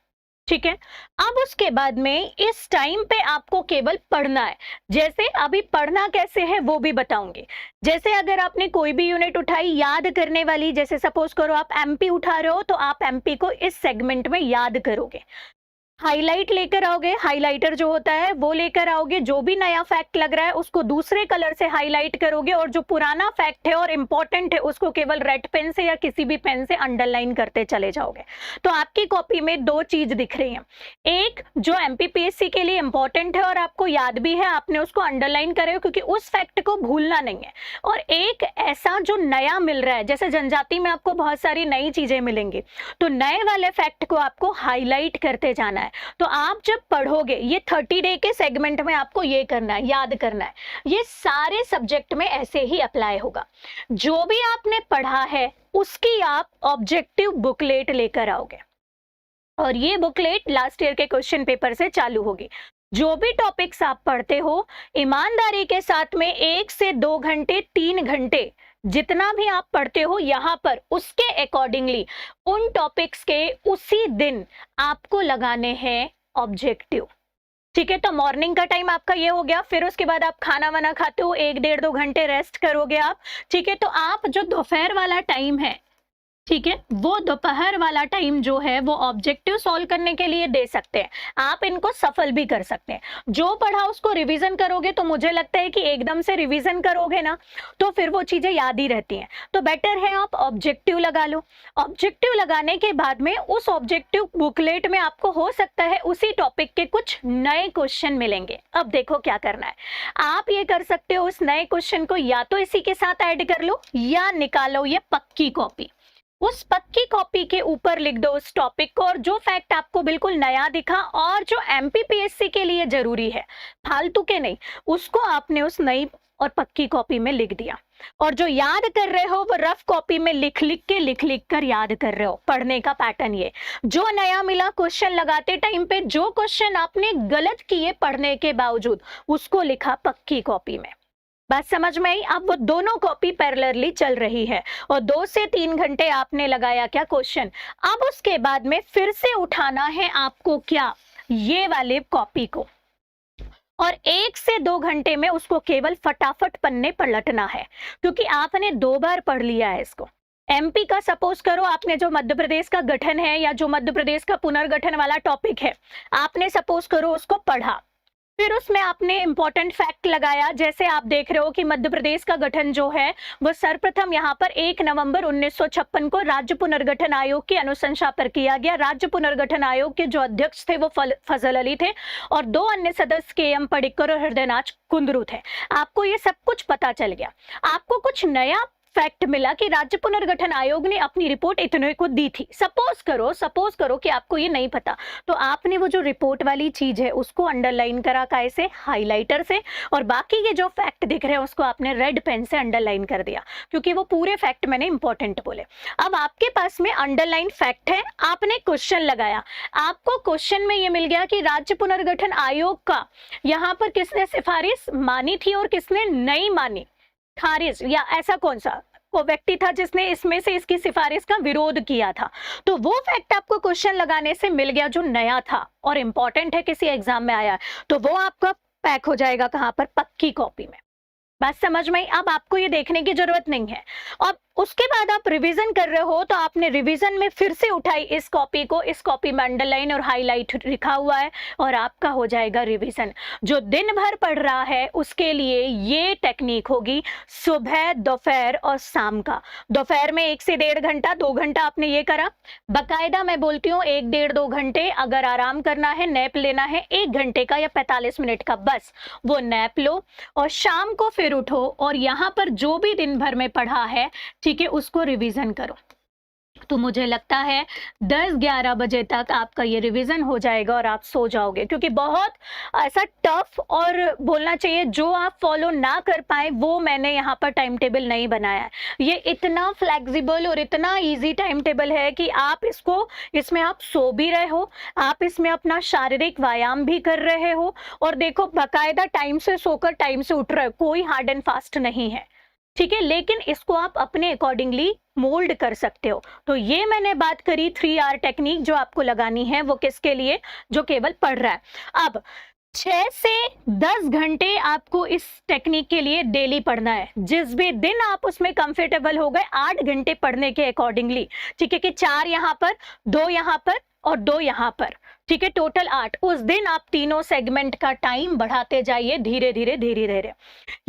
ठीक है, अब उसके बाद में इस टाइम पे आपको केवल पढ़ना है। जैसे अभी पढ़ना कैसे है वो भी बताऊंगी। जैसे अगर आपने कोई भी यूनिट उठाई याद करने वाली, जैसे सपोज करो आप एमपी उठा रहे हो, तो आप एमपी को इस सेगमेंट में याद करोगे। हाईलाइट लेकर आओगे, हाइलाइटर जो होता है वो लेकर आओगे, जो भी नया फैक्ट लग रहा है उसको दूसरे कलर से हाईलाइट करोगे, और जो पुराना फैक्ट है और इंपॉर्टेंट है उसको केवल रेड पेन से या किसी भी पेन से अंडरलाइन करते चले जाओगे। तो आपकी कॉपी में 2 चीज दिख रही हैं, एक जो एमपीपीएससी के लिए इंपॉर्टेंट है और आपको याद भी है, आपने उसको अंडरलाइन करे हो क्योंकि उस फैक्ट को भूलना नहीं है, और एक ऐसा जो नया मिल रहा है, जैसे जनजाति में आपको बहुत सारी नई चीजें मिलेंगी, तो नए वाले फैक्ट को आपको हाईलाइट करते जाना है। तो आप जब पढ़ोगे, ये 30 डे के सेगमेंट में आपको ये करना है, याद करना है। ये सारे सब्जेक्ट में ऐसे ही अप्लाई होगा। जो भी आपने पढ़ा है उसकी आप ऑब्जेक्टिव बुकलेट लेकर आओगे, और ये बुकलेट लास्ट ईयर के क्वेश्चन पेपर से चालू होगी। जो भी टॉपिक्स आप पढ़ते हो, ईमानदारी के साथ में 1 से 2 घंटे, 3 घंटे जितना भी आप पढ़ते हो यहाँ पर, उसके अकॉर्डिंगली उन टॉपिक्स के उसी दिन आपको लगाने हैं ऑब्जेक्टिव। ठीक है, तो मॉर्निंग का टाइम आपका ये हो गया, फिर उसके बाद आप खाना वाना खाते हो, 1 डेढ़ 2 घंटे रेस्ट करोगे आप। ठीक है, तो आप जो दोपहर वाला टाइम है, ठीक है, वो दोपहर वाला टाइम जो है वो ऑब्जेक्टिव सॉल्व करने के लिए दे सकते हैं। आप इनको सफल भी कर सकते हैं। जो पढ़ा उसको रिवीजन करोगे, तो मुझे लगता है कि एकदम से रिवीजन करोगे ना तो फिर वो चीजें याद ही रहती हैं। तो बेटर है आप ऑब्जेक्टिव लगा लो। ऑब्जेक्टिव लगाने के बाद में उस ऑब्जेक्टिव बुकलेट में आपको हो सकता है उसी टॉपिक के कुछ नए क्वेश्चन मिलेंगे। अब देखो क्या करना है, आप ये कर सकते हो, उस नए क्वेश्चन को या तो इसी के साथ ऐड कर लो या निकालो ये पक्की कॉपी। उस पक्की कॉपी के ऊपर लिख दो उस टॉपिक को, और जो फैक्ट आपको बिल्कुल नया दिखा और जो एमपीपीएससी के लिए जरूरी है, फालतू के नहीं, उसको आपने उस नई और पक्की कॉपी में लिख दिया। और जो याद कर रहे हो वो रफ कॉपी में लिख लिख कर याद कर रहे हो। पढ़ने का पैटर्न ये, जो नया मिला क्वेश्चन लगाते टाइम पे, जो क्वेश्चन आपने गलत किए पढ़ने के बावजूद, उसको लिखा पक्की कॉपी में। बात समझ में आई? अब वो दोनों कॉपी पैरेलली चल रही है, और 2 से 3 घंटे आपने लगाया क्या क्वेश्चन। अब उसके बाद में फिर से उठाना है आपको क्या, ये वाले कॉपी को, और 1 से 2 घंटे में उसको केवल फटाफट पन्ने पलटना है, क्योंकि आपने 2 बार पढ़ लिया है इसको। एमपी का सपोज करो, आपने जो मध्य प्रदेश का गठन है या जो मध्य प्रदेश का पुनर्गठन वाला टॉपिक है, आपने सपोज करो उसको पढ़ा, फिर उसमें आपने इंपॉर्टेंट फैक्ट लगाया। जैसे आप देख रहे हो कि मध्य प्रदेश का गठन जो है वो सर्वप्रथम यहाँ पर 1 नवंबर 1956 को राज्य पुनर्गठन आयोग की अनुशंसा पर किया गया। राज्य पुनर्गठन आयोग के जो अध्यक्ष थे वो फजल अली थे, और 2 अन्य सदस्य KM पडिक्कर और हृदयनाथ कुंद्रू थे। आपको ये सब कुछ पता चल गया। आपको कुछ नया फैक्ट मिला कि राज्य पुनर्गठन आयोग ने अपनी रिपोर्ट इतने को दी थी। सपोज करो कि आपको ये नहीं पता, तो आपने वो जो रिपोर्ट वाली चीज है उसको अंडरलाइन करा कैसे, हाइलाइटर से, और बाकी के जो फैक्ट दिख रहे हैं उसको आपने रेड पेन से अंडरलाइन कर दिया, क्योंकि वो पूरे फैक्ट मैंने इंपॉर्टेंट बोले। अब आपके पास में अंडरलाइन फैक्ट है, आपने क्वेश्चन लगाया, आपको क्वेश्चन में ये मिल गया कि राज्य पुनर्गठन आयोग का यहाँ पर किसने सिफारिश मानी थी और किसने नहीं मानी, खारिज, या ऐसा कौन सा वो व्यक्ति था जिसने इसमें से इसकी सिफारिश का विरोध किया था। तो वो फैक्ट आपको क्वेश्चन लगाने से मिल गया जो नया था और इंपॉर्टेंट है, किसी एग्जाम में आया है, तो वो आपका पैक हो जाएगा कहां पर, पक्की कॉपी में। बात समझ में आई? अब आपको ये देखने की जरूरत नहीं है। और उसके बाद आप रिवीजन कर रहे हो तो आपने रिवीजन में फिर से उठाई इस कॉपी को, इस कॉपी में अंडरलाइन और हाईलाइट लिखा हुआ है और आपका हो जाएगा रिवीजन। जो दिन भर पढ़ रहा है उसके लिए ये टेक्निक होगी सुबह, दोपहर और शाम का। दोपहर में 1 से 1.5 घंटा, 2 घंटा आपने ये करा, बकायदा मैं बोलती हूँ 1, 1.5, 2 घंटे अगर आराम करना है, नैप लेना है 1 घंटे का या 45 मिनट का, बस वो नैप लो और शाम को फिर उठो और यहाँ पर जो भी दिन भर में पढ़ा है, ठीक है, उसको रिवीजन करो। तो मुझे लगता है 10-11 बजे तक आपका ये रिवीजन हो जाएगा और आप सो जाओगे, क्योंकि बहुत ऐसा टफ और बोलना चाहिए जो आप फॉलो ना कर पाए वो मैंने यहाँ पर टाइम टेबल नहीं बनाया है। ये इतना फ्लेक्सिबल और इतना इजी टाइम टेबल है कि आप इसमें आप सो भी रहे हो, आप इसमें अपना शारीरिक व्यायाम भी कर रहे हो, और देखो बाकायदा टाइम से सोकर टाइम से उठ रहे हो, कोई हार्ड एंड फास्ट नहीं है, ठीक है, लेकिन इसको आप अपने अकॉर्डिंगली मोल्ड कर सकते हो। तो ये मैंने बात करी 3R टेक्निक जो आपको लगानी है, वो किसके लिए, जो केवल पढ़ रहा है। अब 6 से 10 घंटे आपको इस टेक्निक के लिए डेली पढ़ना है। जिस भी दिन आप उसमें कंफर्टेबल हो गए 8 घंटे पढ़ने के अकॉर्डिंगली, ठीक है, कि 4 यहाँ पर, 2 यहाँ पर और 2 यहाँ पर, ठीक है, टोटल 8। उस दिन आप तीनों सेगमेंट का टाइम बढ़ाते जाइए धीरे धीरे धीरे धीरे।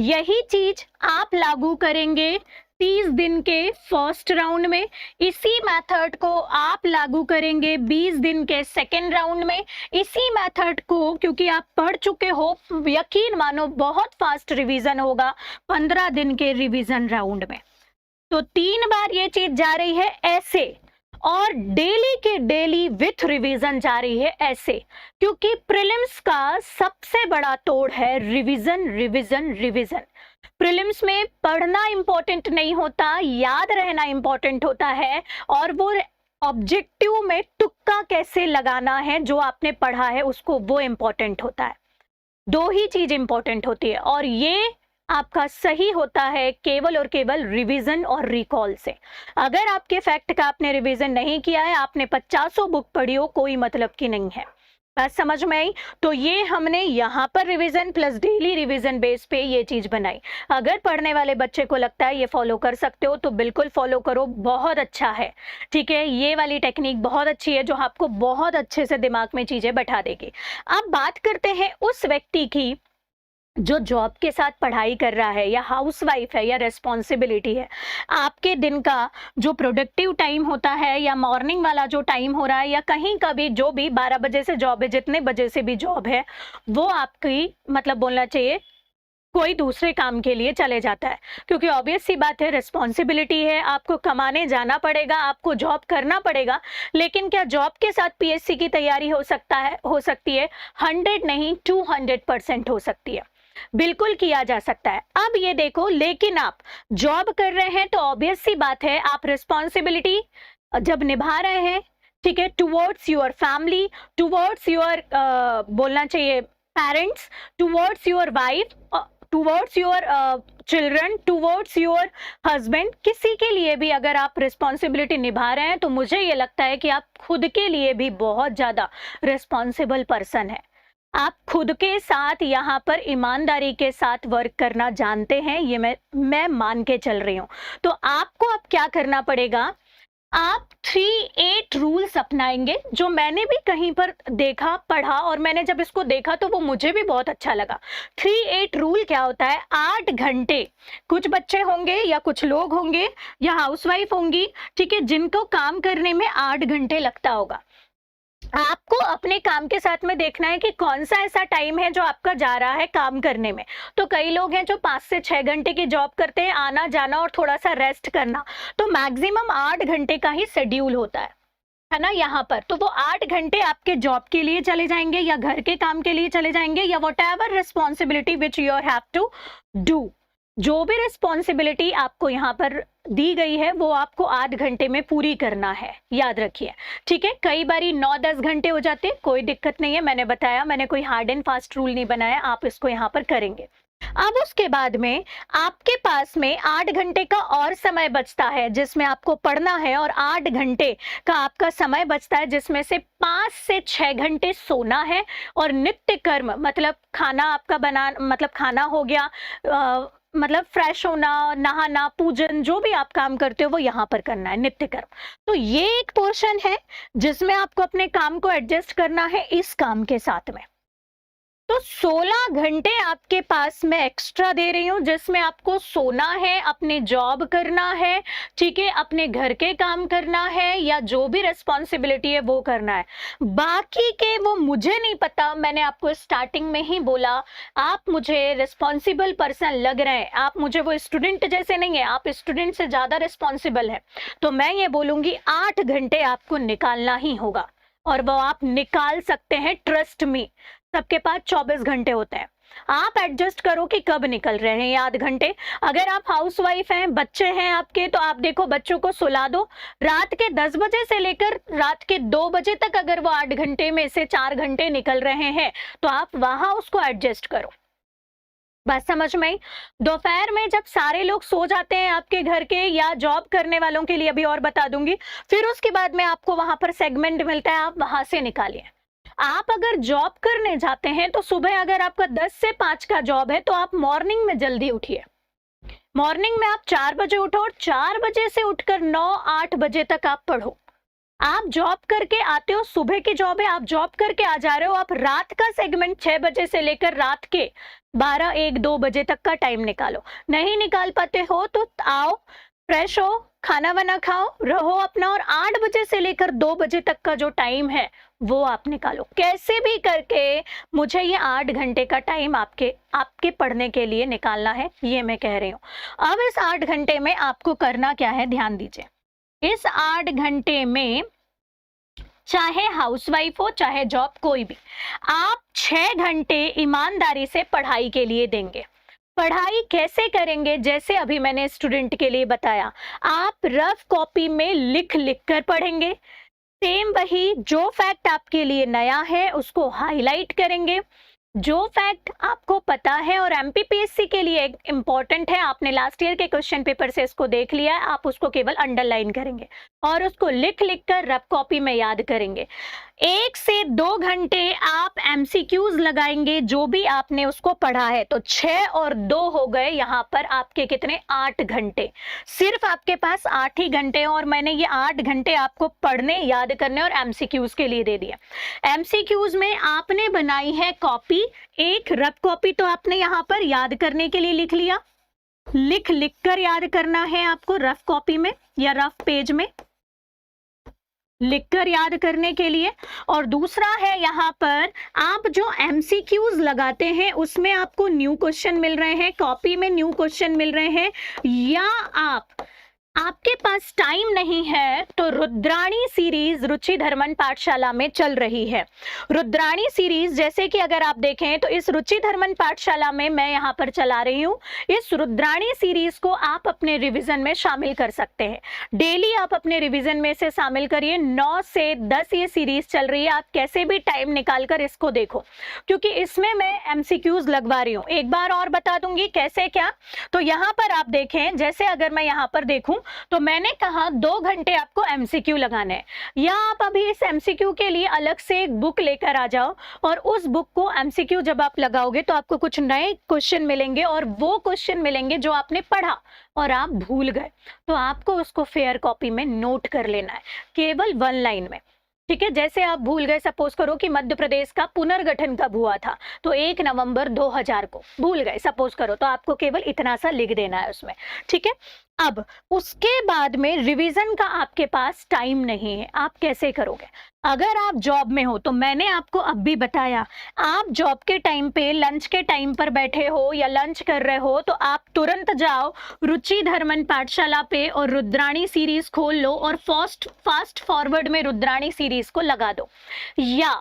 यही चीज आप लागू करेंगे 30 दिन के फर्स्ट राउंड में, इसी मेथड को आप लागू करेंगे 20 दिन के सेकेंड राउंड में, इसी मेथड को क्योंकि आप पढ़ चुके हो, यकीन मानो बहुत फास्ट रिवीजन होगा 15 दिन के रिवीजन राउंड में। तो 3 बार ये चीज जा रही है ऐसे, और डेली के डेली विथ रिवीजन जा रही है ऐसे, क्योंकि प्रीलिम्स का सबसे बड़ा तोड़ है रिवीजन रिवीजन रिवीजन। प्रीलिम्स में पढ़ना इंपॉर्टेंट नहीं होता, याद रहना इंपॉर्टेंट होता है, और वो ऑब्जेक्टिव में तुक्का कैसे लगाना है जो आपने पढ़ा है उसको, वो इंपॉर्टेंट होता है। 2 ही चीज इंपॉर्टेंट होती है, और ये आपका सही होता है केवल और केवल रिवीजन और रिकॉल से। अगर आपके फैक्ट का आपने रिवीजन नहीं किया है, आपने 50 बुक पढ़ी हो, कोई मतलब की नहीं है। बात समझ में आई? तो ये हमने यहाँ पर revision plus daily revision base पे ये चीज बनाई। अगर पढ़ने वाले बच्चे को लगता है ये फॉलो कर सकते हो तो बिल्कुल फॉलो करो, बहुत अच्छा है, ठीक है। ये वाली टेक्निक बहुत अच्छी है जो आपको बहुत अच्छे से दिमाग में चीजें बैठा देगी। अब बात करते हैं उस व्यक्ति की जो जॉब के साथ पढ़ाई कर रहा है, या हाउसवाइफ है, या रिस्पॉन्सिबिलिटी है। आपके दिन का जो प्रोडक्टिव टाइम होता है, या मॉर्निंग वाला जो टाइम हो रहा है, या कहीं का भी जो भी 12 बजे से जॉब है, जितने बजे से भी जॉब है, वो आपकी मतलब बोलना चाहिए कोई दूसरे काम के लिए चले जाता है, क्योंकि ऑब्वियस सी बात है, रिस्पॉन्सिबिलिटी है, आपको कमाने जाना पड़ेगा, आपको जॉब करना पड़ेगा। लेकिन क्या जॉब के साथ पीएससी की तैयारी हो सकती है? 100 नहीं 200% हो सकती है, बिल्कुल किया जा सकता है। अब ये देखो, लेकिन आप जॉब कर रहे हैं तो ऑब्वियस सी बात है आप रिस्पॉन्सिबिलिटी जब निभा रहे हैं, ठीक है, towards your family, towards your बोलना चाहिए parents, towards your wife, towards your children, towards your husband, किसी के लिए भी अगर आप रिस्पॉन्सिबिलिटी निभा रहे हैं तो मुझे ये लगता है कि आप खुद के लिए भी बहुत ज्यादा रिस्पॉन्सिबल पर्सन है। आप खुद के साथ यहाँ पर ईमानदारी के साथ वर्क करना जानते हैं, ये मैं मान के चल रही हूँ। तो आपको अब क्या करना पड़ेगा, आप 3-8 रूल्स अपनाएंगे, जो मैंने भी कहीं पर देखा, पढ़ा, और मैंने जब इसको देखा तो वो मुझे भी बहुत अच्छा लगा। 3-8 रूल क्या होता है? 8 घंटे, कुछ बच्चे होंगे या कुछ लोग होंगे या हाउसवाइफ होंगी, ठीक है, जिनको काम करने में 8 घंटे लगता होगा। आपको अपने काम के साथ में देखना है कि कौन सा ऐसा टाइम है जो आपका जा रहा है काम करने में। तो कई लोग हैं जो 5 से 6 घंटे की जॉब करते हैं, आना जाना और थोड़ा सा रेस्ट करना, तो मैक्सिमम 8 घंटे का ही शेड्यूल होता है ना यहाँ पर। तो वो 8 घंटे आपके जॉब के लिए चले जाएंगे या घर के काम के लिए चले जाएंगे या whatever responsibility which you have to do. जो भी रिस्पॉन्सिबिलिटी आपको यहाँ पर दी गई है वो आपको 8 घंटे में पूरी करना है, याद रखिए। ठीक है, कई बारी 9-10 घंटे हो जाते हैं, कोई दिक्कत नहीं है, मैंने बताया, मैंने कोई हार्ड एंड फास्ट रूल नहीं बनाया, आप इसको यहाँ पर करेंगे। अब उसके बाद में आपके पास में 8 घंटे का और समय बचता है जिसमें आपको पढ़ना है, और 8 घंटे का आपका समय बचता है जिसमें से 5 से 6 घंटे सोना है, और नित्य कर्म मतलब खाना आपका बना, मतलब खाना हो गया, मतलब फ्रेश होना, नहाना, पूजन, जो भी आप काम करते हो वो यहाँ पर करना है, नित्य कर्म। तो ये एक पोर्शन है जिसमें आपको अपने काम को एडजस्ट करना है इस काम के साथ में। तो 16 घंटे आपके पास मैं एक्स्ट्रा दे रही हूं जिसमें आपको सोना है, अपने जॉब करना है, ठीक है, अपने घर के काम करना है या जो भी रिस्पॉन्सिबिलिटी है वो करना है। बाकी के वो मुझे नहीं पता, मैंने आपको स्टार्टिंग में ही बोला, आप मुझे रिस्पॉन्सिबल पर्सन लग रहे हैं, आप मुझे वो स्टूडेंट जैसे नहीं है, आप स्टूडेंट से ज्यादा रिस्पॉन्सिबल है, तो मैं ये बोलूंगी 8 घंटे आपको निकालना ही होगा, और वो आप निकाल सकते हैं, ट्रस्ट मी। सबके पास 24 घंटे होते हैं, आप एडजस्ट करो कि कब निकल रहे हैं ये 8 घंटे। अगर आप हाउसवाइफ हैं, बच्चे हैं आपके, तो आप देखो बच्चों को सुला दो, रात के 10 बजे से लेकर रात के 2 बजे तक अगर वो 8 घंटे में से 4 घंटे निकल रहे हैं तो आप वहां उसको एडजस्ट करो। बात समझ में आई? दोपहर में जब सारे लोग सो जाते हैं आपके घर के, या जॉब करने वालों के लिए अभी और बता दूंगी, फिर उसके बाद में आपको वहां पर सेगमेंट मिलता है, आप वहां से निकालिए। आप अगर जॉब करने जाते हैं तो सुबह अगर आपका 10 से 5 का जॉब है तो आप मॉर्निंग में जल्दी उठिए, मॉर्निंग में आप 4 बजे उठो, और 4 बजे से उठकर 9-8 बजे तक आप पढ़ो। आप जॉब करके आते हो, सुबह की जॉब है, आप जॉब करके आ जा रहे हो, आप रात का सेगमेंट 6 बजे से लेकर रात के 12-1-2 बजे तक का टाइम निकालो। नहीं निकाल पाते हो तो आओ, फ्रेश हो, खाना वाना खाओ, रहो अपना, और 8 बजे से लेकर 2 बजे तक का जो टाइम है वो आप निकालो। कैसे भी करके मुझे ये 8 घंटे का टाइम आपके पढ़ने के लिए निकालना है, ये मैं कह रही हूँ। अब इस 8 घंटे में आपको करना क्या है, ध्यान दीजिए। इस 8 घंटे में चाहे हाउसवाइफ हो चाहे जॉब, कोई भी, आप 6 घंटे ईमानदारी से पढ़ाई के लिए देंगे। पढ़ाई कैसे करेंगे, जैसे अभी मैंने स्टूडेंट के लिए बताया, आप रफ कॉपी में लिख लिख कर पढ़ेंगे। सेम वही, जो फैक्ट आपके लिए नया है उसको हाईलाइट करेंगे, जो फैक्ट आपको पता है और एमपीपीएससी के लिए इंपॉर्टेंट है, आपने लास्ट ईयर के क्वेश्चन पेपर से इसको देख लिया है, आप उसको केवल अंडरलाइन करेंगे और उसको लिख लिख कर रफ कॉपी में याद करेंगे। 1 से 2 घंटे आप एमसीक्यूज लगाएंगे, जो भी आपने उसको पढ़ा है, तो 6 और 2 हो गए, यहाँ पर आपके कितने, 8 घंटे। सिर्फ आपके पास 8 ही घंटे, और मैंने ये 8 घंटे आपको पढ़ने, याद करने और एमसीक्यूज के लिए दे दिया। एमसीक्यूज में आपने बनाई है कॉपी, एक रफ कॉपी तो आपने यहाँ पर याद करने के लिए लिख लिया, लिख लिख कर याद करना है आपको रफ कॉपी में या रफ पेज में लिखकर याद करने के लिए। और दूसरा है, यहाँ पर आप जो एमसीक्यूज लगाते हैं उसमें आपको न्यू क्वेश्चन मिल रहे हैं, कॉपी में न्यू क्वेश्चन मिल रहे हैं, या आपके पास टाइम नहीं है तो रुद्राणी सीरीज रुचि धर्मन पाठशाला में चल रही है। रुद्राणी सीरीज, जैसे कि अगर आप देखें तो इस रुचि धर्मन पाठशाला में मैं यहाँ पर चला रही हूँ, इस रुद्राणी सीरीज को आप अपने रिवीजन में शामिल कर सकते हैं। डेली आप अपने रिवीजन में से शामिल करिए। 9 से 10 ये सीरीज चल रही है, आप कैसे भी टाइम निकाल कर इसको देखो, क्योंकि इसमें मैं एमसीक्यूज लगवा रही हूँ। एक बार और बता दूंगी कैसे क्या। तो यहाँ पर आप देखें, जैसे अगर मैं यहाँ पर देखूं तो मैंने कहा 2 घंटे आपको एमसीक्यू लगाने हैं, या आप अभी इस एमसीक्यू के लिए अलग से एक बुक लेकर आ जाओ, और उस बुक को एमसीक्यू जब आप लगाओगे तो आपको कुछ नए क्वेश्चन मिलेंगे, और वो क्वेश्चन मिलेंगे जो आपने पढ़ा और आप भूल गए, तो आपको उसको फेयर कॉपी में नोट कर लेना है, केवल 1 लाइन में। ठीक है, जैसे आप भूल गए, सपोज करो कि मध्य प्रदेश का पुनर्गठन कब हुआ था, तो 1 नवंबर 2000 को भूल गए, सपोज करो, तो आपको केवल इतना सा लिख देना है उसमें। ठीक है, अब उसके बाद में रिवीजन का आपके पास टाइम नहीं है, आप कैसे करोगे? अगर आप जॉब में हो तो मैंने आपको अब भी बताया, आप जॉब के टाइम पे लंच के टाइम पर बैठे हो या लंच कर रहे हो तो आप तुरंत जाओ रुचि धर्मन पाठशाला पे और रुद्राणी सीरीज खोल लो और फास्ट फास्ट फॉरवर्ड में रुद्राणी सीरीज को लगा दो। या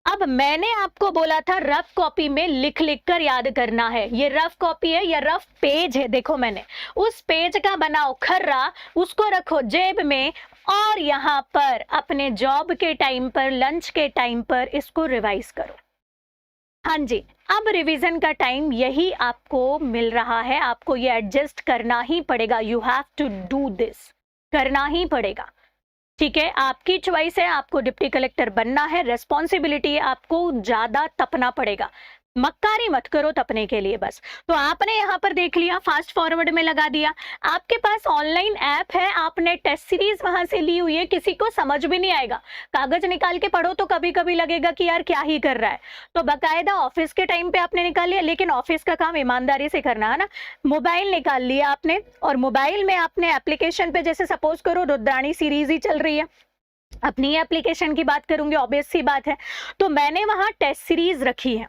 अब मैंने आपको बोला था रफ कॉपी में लिख लिख कर याद करना है, ये रफ कॉपी है या रफ पेज है, देखो मैंने उस पेज का बनाओ खर्रा, उसको रखो जेब में और यहाँ पर अपने जॉब के टाइम पर लंच के टाइम पर इसको रिवाइज करो। हाँ जी, अब रिवीजन का टाइम यही आपको मिल रहा है, आपको ये एडजस्ट करना ही पड़ेगा, you have to do this, करना ही पड़ेगा। ठीक है, आपकी चॉइस है, आपको डिप्टी कलेक्टर बनना है, रेस्पॉन्सिबिलिटी है, आपको ज्यादा तपना पड़ेगा, मक्कारी मत करो तपने के लिए बस। तो आपने यहाँ पर देख लिया, फास्ट फॉरवर्ड में लगा दिया, आपके पास ऑनलाइन ऐप है, आपने टेस्ट सीरीज वहां से ली हुई है, किसी को समझ भी नहीं आएगा, कागज निकाल के पढ़ो तो कभी कभी लगेगा कि यार क्या ही कर रहा है, तो बकायदा ऑफिस के टाइम पे आपने निकाल लिया, लेकिन ऑफिस का काम ईमानदारी से करना है ना। मोबाइल निकाल लिया आपने और मोबाइल में आपने एप्लीकेशन पे, जैसे सपोज करो रुद्राणी सीरीज ही चल रही है, अपनी एप्लीकेशन की बात करूंगी, ऑब्वियस सी बात है, तो मैंने वहां टेस्ट सीरीज रखी है।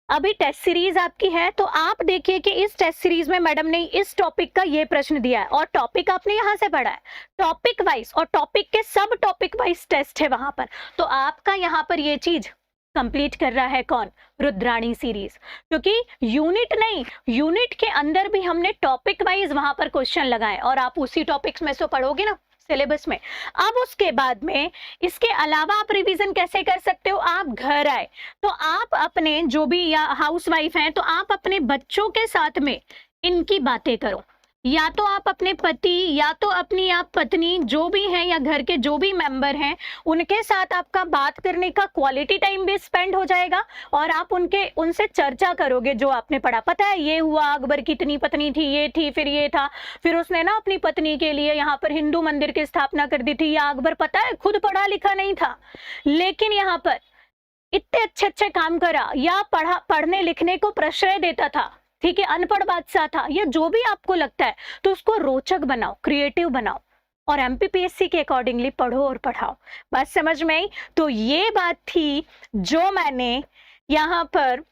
अभी टेस्ट सीरीज आपकी है तो आप देखिए कि इस टेस्ट सीरीज में मैडम ने इस टॉपिक का ये प्रश्न दिया है और टॉपिक आपने यहाँ से पढ़ा है, टॉपिक वाइज, और टॉपिक के सब टॉपिक वाइज टेस्ट है वहां पर, तो आपका यहाँ पर ये चीज कंप्लीट कर रहा है कौन? रुद्राणी सीरीज, क्योंकि यूनिट नहीं, यूनिट के अंदर भी हमने टॉपिक वाइज वहां पर क्वेश्चन लगाए और आप उसी टॉपिक्स में से पढ़ोगे ना सिलेबस में। अब उसके बाद में इसके अलावा आप रिवीजन कैसे कर सकते हो? आप घर आए तो आप अपने जो भी या हाउसवाइफ हैं तो आप अपने बच्चों के साथ में इनकी बातें करो, या तो आप अपने पति या तो अपनी आप पत्नी जो भी हैं या घर के जो भी मेंबर हैं उनके साथ आपका बात करने का क्वालिटी टाइम भी स्पेंड हो जाएगा और आप उनसे चर्चा करोगे जो आपने पढ़ा। पता है ये हुआ, अकबर की इतनी पत्नी थी, ये थी, फिर ये था, फिर उसने ना अपनी पत्नी के लिए यहाँ पर हिंदू मंदिर की स्थापना कर दी थी, या अकबर पता है खुद पढ़ा लिखा नहीं था लेकिन यहाँ पर इतने अच्छे अच्छे काम करा, या पढ़ने लिखने को प्रश्रय देता था, ठीक है, अनपढ़ बादशाह था, या जो भी आपको लगता है, तो उसको रोचक बनाओ, क्रिएटिव बनाओ और एमपीपीएससी के अकॉर्डिंगली पढ़ो और पढ़ाओ। बात समझ में आई? तो ये बात थी जो मैंने यहाँ पर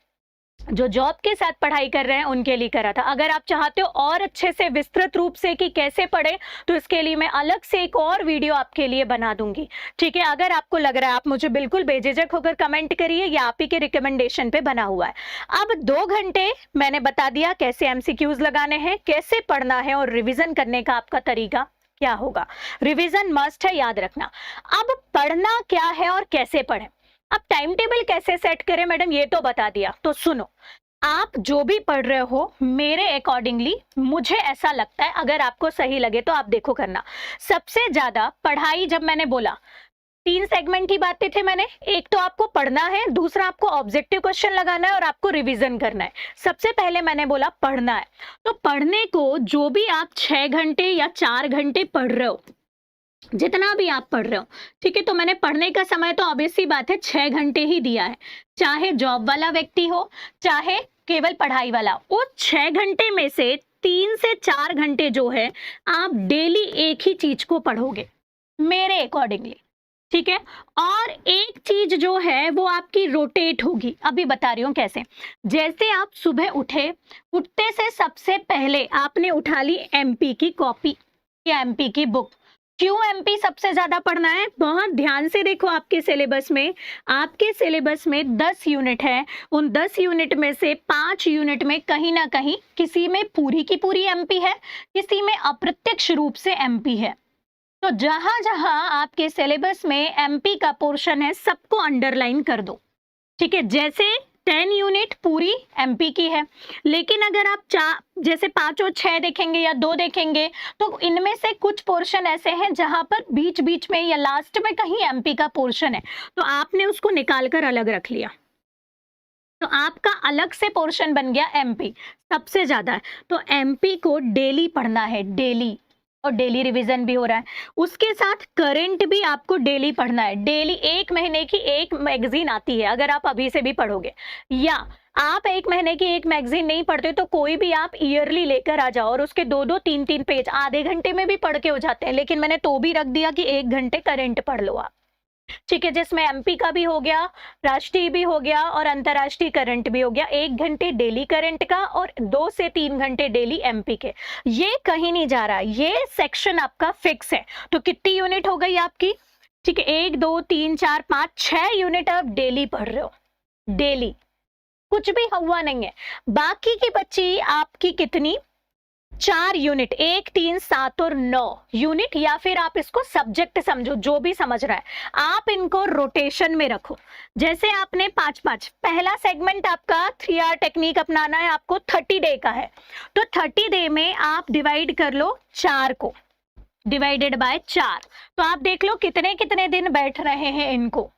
जो जॉब के साथ पढ़ाई कर रहे हैं उनके लिए करा था। अगर आप चाहते हो और अच्छे से विस्तृत रूप से कि कैसे पढ़े तो इसके लिए मैं अलग से एक और वीडियो आपके लिए बना दूंगी, ठीक है। अगर आपको लग रहा है आप मुझे बिल्कुल बेझिझक होकर कमेंट करिए, या आप ही के रिकमेंडेशन पे बना हुआ है। अब 2 घंटे मैंने बता दिया कैसे एमसीक्यूज लगाने हैं, कैसे पढ़ना है और रिविजन करने का आपका तरीका क्या होगा। रिविजन मस्ट है, याद रखना। अब पढ़ना क्या है और कैसे पढ़ें, अब टाइम टेबल कैसे सेट करें मैडम ये तो बता दिया। तो सुनो, आप जो भी पढ़ रहे हो मेरे अकॉर्डिंगली मुझे ऐसा लगता है, अगर आपको सही लगे तो आप देखो करना। सबसे ज्यादा पढ़ाई, जब मैंने बोला 3 सेगमेंट की बातें थे मैंने, एक तो आपको पढ़ना है, दूसरा आपको ऑब्जेक्टिव क्वेश्चन लगाना है और आपको रिवीजन करना है। सबसे पहले मैंने बोला पढ़ना है, तो पढ़ने को जो भी आप 6 घंटे या 4 घंटे पढ़ रहे हो, जितना भी आप पढ़ रहे हो, ठीक है, तो मैंने पढ़ने का समय तो ऑब्वियस सी बात है 6 घंटे ही दिया है, चाहे जॉब वाला व्यक्ति हो चाहे केवल पढ़ाई वाला। उस 6 घंटे में से 3 से 4 घंटे जो है आप डेली एक ही चीज को पढ़ोगे मेरे अकॉर्डिंगली, ठीक है। और एक चीज जो है वो आपकी रोटेट होगी, अभी बता रही हूँ कैसे। जैसे आप सुबह उठे, उठते से सबसे पहले आपने उठा ली एमपी की कॉपी या एमपी की बुक। क्यों एमपी सबसे ज्यादा पढ़ना है? बहुत ध्यान से देखो, आपके सिलेबस में 10 यूनिट है, उन 10 यूनिट में से 5 यूनिट में कहीं ना कहीं किसी में पूरी की पूरी एमपी है, किसी में अप्रत्यक्ष रूप से एमपी है। तो जहां जहां आपके सिलेबस में एमपी का पोर्शन है सबको अंडरलाइन कर दो, ठीक है। जैसे 10 यूनिट पूरी एमपी की है, लेकिन अगर आप जैसे 5 और 6 देखेंगे या 2 देखेंगे तो इनमें से कुछ पोर्शन ऐसे हैं जहां पर बीच बीच में या लास्ट में कहीं एमपी का पोर्शन है, तो आपने उसको निकाल कर अलग रख लिया, तो आपका अलग से पोर्शन बन गया एमपी सबसे ज्यादा है। तो एमपी को डेली पढ़ना है, डेली, और डेली रिवीजन भी हो रहा है। उसके साथ करंट भी आपको डेली पढ़ना है। डेली 1 महीने की एक मैगजीन आती है, अगर आप अभी से भी पढ़ोगे, या आप 1 महीने की एक मैगजीन नहीं पढ़ते तो कोई भी आप ईयरली लेकर आ जाओ और उसके 2-2 3-3 पेज आधे घंटे में भी पढ़ के हो जाते हैं। लेकिन मैंने तो भी रख दिया कि 1 घंटे करंट पढ़ लो आप, ठीक है, जिसमें एमपी का भी हो गया, राष्ट्रीय भी हो गया और अंतर्राष्ट्रीय करंट भी हो गया। 1 घंटे डेली करंट का और 2 से 3 घंटे डेली एमपी के। ये कहीं नहीं जा रहा, ये सेक्शन आपका फिक्स है। तो कितनी यूनिट हो गई आपकी? ठीक है, 1 2 3 4 5 6 यूनिट आप डेली पढ़ रहे हो, डेली, कुछ भी हुआ नहीं है। बाकी की बच्ची आपकी कितनी? 4 यूनिट, 1 3 7 और 9 यूनिट, या फिर आप इसको सब्जेक्ट समझो, जो भी समझ रहा है। आप इनको रोटेशन में रखो। जैसे आपने 5-5, पहला सेगमेंट आपका 3R टेक्निक अपनाना है, आपको 30 डे का है, तो 30 डे में आप डिवाइड कर लो 4 को, डिवाइडेड बाय 4। तो आप देख लो कितने कितने दिन बैठ रहे हैं इनको,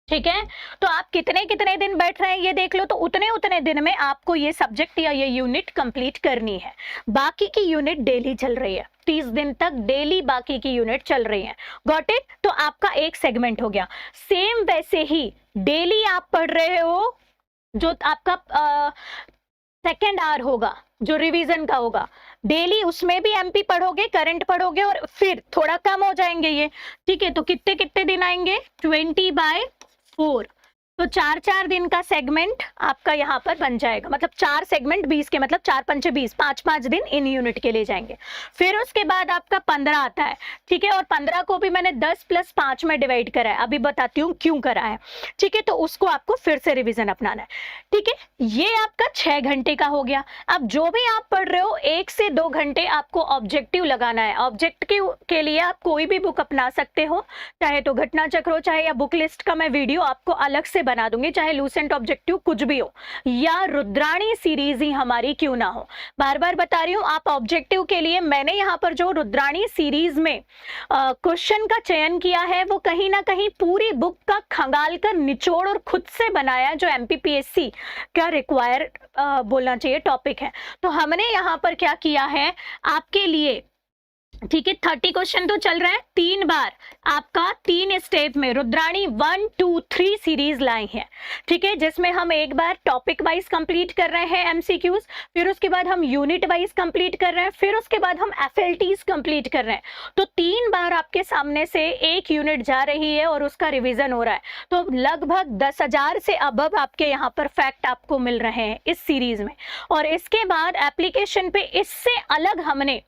ठीक है। तो आप कितने कितने दिन बैठ रहे हैं ये देख लो, तो उतने उतने दिन में आपको ये सब्जेक्ट या ये यूनिट कंप्लीट करनी है। बाकी की यूनिट डेली चल रही है, 30 दिन तक डेली बाकी की यूनिट चल रही है। Got it? तो आपका एक सेगमेंट हो गया। सेम वैसे ही डेली आप पढ़ रहे हो, जो आपका सेकेंड आवर होगा, जो रिवीजन का होगा डेली, उसमें भी एमपी पढ़ोगे, करंट पढ़ोगे, और फिर थोड़ा कम हो जाएंगे ये, ठीक है। तो कितने कितने दिन आएंगे? 20/4। तो 4-4 दिन का सेगमेंट आपका यहाँ पर बन जाएगा, मतलब 4 सेगमेंट 20 के, मतलब 4 पंचे 20, 5-5 दिन इन यूनिट के लिए जाएंगे। फिर उसके बाद आपका 15 आता है, ठीक है, और 15 को भी मैंने 10 + 5 में डिवाइड करा है, अभी बताती हूँ क्यों करा है, ठीक है। तो उसको आपको फिर से रिविजन अपनाना है, ठीक है। ये आपका 6 घंटे का हो गया। अब जो भी आप पढ़ रहे हो, 1 से 2 घंटे आपको ऑब्जेक्टिव लगाना है। ऑब्जेक्टिव के लिए आप कोई भी बुक अपना सकते हो, चाहे तो घटना चक्र हो, चाहे या बुक लिस्ट का मैं वीडियो आपको अलग से बना दूंगी, चाहे लूसेंट ऑब्जेक्टिव कुछ भी हो, या रुद्राणी सीरीज ही हमारी क्यों ना हो। बार बार बता रही हूं, आप ऑब्जेक्टिव के लिए मैंने यहाँ पर जो रुद्राणी सीरीज में क्वेश्चन का चयन किया है, वो कहीं ना कहीं पूरी बुक का खंगाल कर निचोड़ और खुद से बनाया, जो एमपीपीएससी का रिक्वायर बोलना चाहिए टॉपिक है। तो हमने यहाँ पर क्या किया है आपके लिए, ठीक है। 30 क्वेश्चन तो चल रहा है, 3 बार आपका 3 स्टेप में रुद्राणी 1 2 3 सीरीज लाई है, ठीक है, जिसमें हम एक बार टॉपिक वाइज कंप्लीट कर रहे हैं एमसीक्यूज, फिर उसके बाद हम यूनिट वाइज कंप्लीट कर रहे हैं, फिर उसके बाद हम एफएलटीज कंप्लीट कर रहे हैं। तो 3 बार आपके सामने से एक यूनिट जा रही है और उसका रिवीजन हो रहा है। तो लगभग 10,000 से अबव आपके यहाँ पर फैक्ट आपको मिल रहे हैं इस सीरीज में। और इसके बाद एप्लीकेशन पे इससे अलग हमने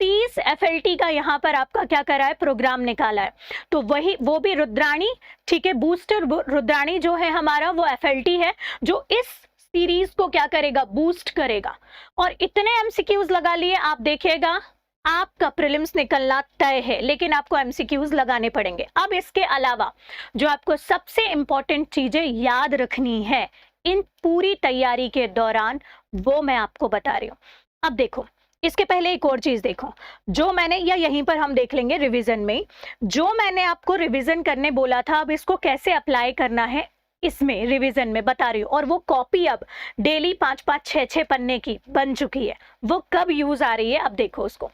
30 एफएलटी का यहाँ पर आपका क्या करा है, प्रोग्राम निकाला है। तो वही, वो भी रुद्राणी, ठीक है, बूस्टर रुद्राणी जो है हमारा, वो एफएलटी है जो इस सीरीज को क्या करेगा, बूस्ट करेगा। और इतने एमसीक्यूज लगा लिए, आप देखिएगा आपका प्रीलिम्स निकलना तय है, लेकिन आपको एमसीक्यूज लगाने पड़ेंगे। अब इसके अलावा जो आपको सबसे इंपॉर्टेंट चीजें याद रखनी है इन पूरी तैयारी के दौरान, वो मैं आपको बता रही हूँ। अब देखो, इसके पहले एक और चीज देखो, जो मैंने, या यहीं पर हम देख लेंगे रिवीजन में, जो मैंने आपको रिवीजन करने बोला था, अब इसको कैसे अप्लाई करना है इसमें रिवीजन में बता रही हूँ। और वो कॉपी अब डेली 5-5 6-6 पन्ने की बन चुकी है, वो कब यूज आ रही है अब देखो उसको।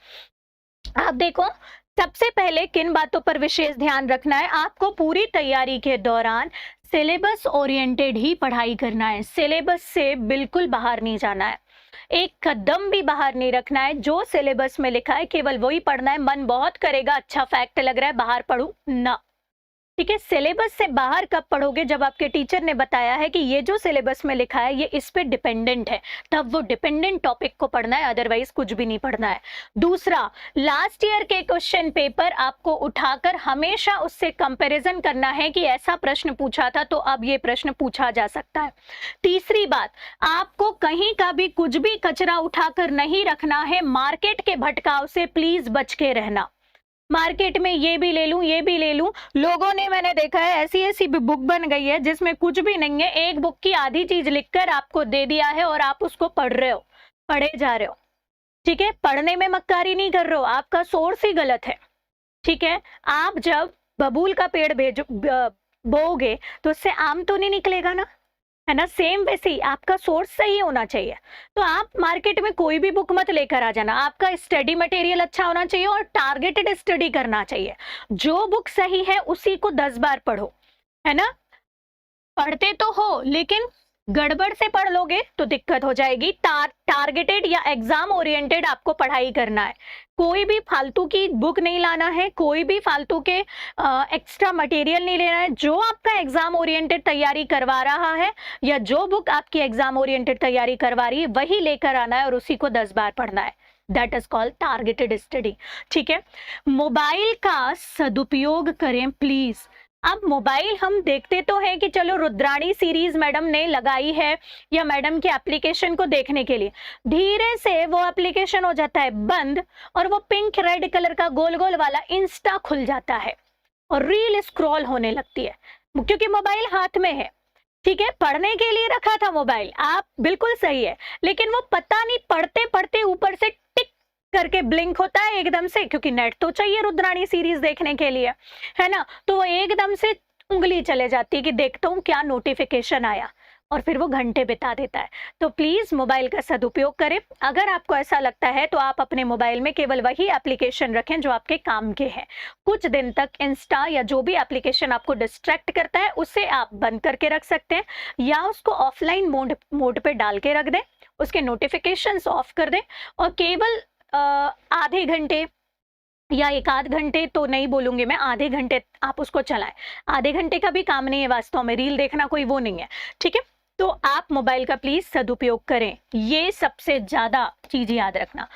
आप देखो, सबसे पहले किन बातों पर विशेष ध्यान रखना है, आपको पूरी तैयारी के दौरान सिलेबस ओरिएंटेड ही पढ़ाई करना है, सिलेबस से बिल्कुल बाहर नहीं जाना है, एक कदम भी बाहर नहीं रखना है। जो सिलेबस में लिखा है केवल वही पढ़ना है। मन बहुत करेगा, अच्छा फैक्ट लग रहा है, बाहर पढ़ूं ना, ठीक है। सिलेबस से बाहर कब पढ़ोगे, जब आपके टीचर ने बताया है कि ये जो सिलेबस में लिखा है ये इस पे डिपेंडेंट है, तब वो डिपेंडेंट टॉपिक को पढ़ना है, अदरवाइज कुछ भी नहीं पढ़ना है। दूसरा, लास्ट ईयर के क्वेश्चन पेपर आपको उठाकर हमेशा उससे कंपैरिजन करना है कि ऐसा प्रश्न पूछा था तो अब ये प्रश्न पूछा जा सकता है। तीसरी बात, आपको कहीं का भी कुछ भी कचरा उठाकर नहीं रखना है, मार्केट के भटकाव से प्लीज बच के रहना। मार्केट में ये भी ले लूं, ये भी ले लूं, लोगों ने, मैंने देखा है ऐसी ऐसी भी बुक बन गई है जिसमें कुछ भी नहीं है, एक बुक की आधी चीज लिखकर आपको दे दिया है और आप उसको पढ़ रहे हो, पढ़े जा रहे हो, ठीक है। पढ़ने में मक्कारी नहीं कर रहे हो, आपका सोर्स ही गलत है, ठीक है। आप जब बबूल का पेड़ बोओगे तो उससे आम तो नहीं निकलेगा ना, है ना। सेम वैसे ही आपका सोर्स सही होना चाहिए। तो आप मार्केट में कोई भी बुक मत लेकर आ जाना, आपका स्टडी मटेरियल अच्छा होना चाहिए और टारगेटेड स्टडी करना चाहिए। जो बुक सही है उसी को 10 बार पढ़ो, है ना। पढ़ते तो हो लेकिन गड़बड़ से पढ़ लोगे तो दिक्कत हो जाएगी। टारगेटेड या एग्जाम ओरिएंटेड आपको पढ़ाई करना है। कोई भी फालतू की बुक नहीं लाना है, कोई भी फालतू के एक्स्ट्रा मटेरियल नहीं लेना है। जो आपका एग्जाम ओरिएंटेड तैयारी करवा रहा है या जो बुक आपकी एग्जाम ओरिएंटेड तैयारी करवा रही है वही लेकर आना है और उसी को 10 बार पढ़ना है। That is called targeted study. ठीक है। मोबाइल का सदुपयोग करें प्लीज। अब मोबाइल हम देखते तो हैं कि चलो रुद्राणी सीरीज मैडम ने लगाई है या मैडम के एप्लीकेशन को देखने के लिए, धीरे से वो एप्लीकेशन हो जाता है बंद और वो पिंक रेड कलर का गोल गोल वाला इंस्टा खुल जाता है और रील स्क्रॉल होने लगती है, क्योंकि मोबाइल हाथ में है। ठीक है, पढ़ने के लिए रखा था मोबाइल, आप बिल्कुल सही है, लेकिन वो पता नहीं पढ़ते पढ़ते ऊपर से टिक करके ब्लिंक होता है एकदम से, क्योंकि नेट तो चाहिए रुद्राणी सीरीज देखने के लिए, है ना। तो वो एकदम से उंगली चले जाती है कि देखता हूँ क्या नोटिफिकेशन आया, और फिर वो घंटे बिता देता है। तो प्लीज मोबाइल का सदुपयोग करें। अगर आपको ऐसा लगता है तो आप अपने मोबाइल में केवल वही एप्लीकेशन रखें जो आपके काम के हैं। कुछ दिन तक इंस्टा या जो भी एप्लीकेशन आपको डिस्ट्रैक्ट करता है उसे आप बंद करके रख सकते हैं, या उसको ऑफलाइन मोड पे डाल के रख दें, उसके नोटिफिकेशंस ऑफ कर दें और केवल आधे घंटे या एक आध घंटे तो नहीं बोलूंगी मैं, आधे घंटे आप उसको चलाएं। आधे घंटे का भी काम नहीं है वास्तव में, रील देखना कोई वो नहीं है। ठीक है, तो आप मोबाइल का प्लीज सदुपयोग करें, ये सबसे ज्यादा चीज याद रखना।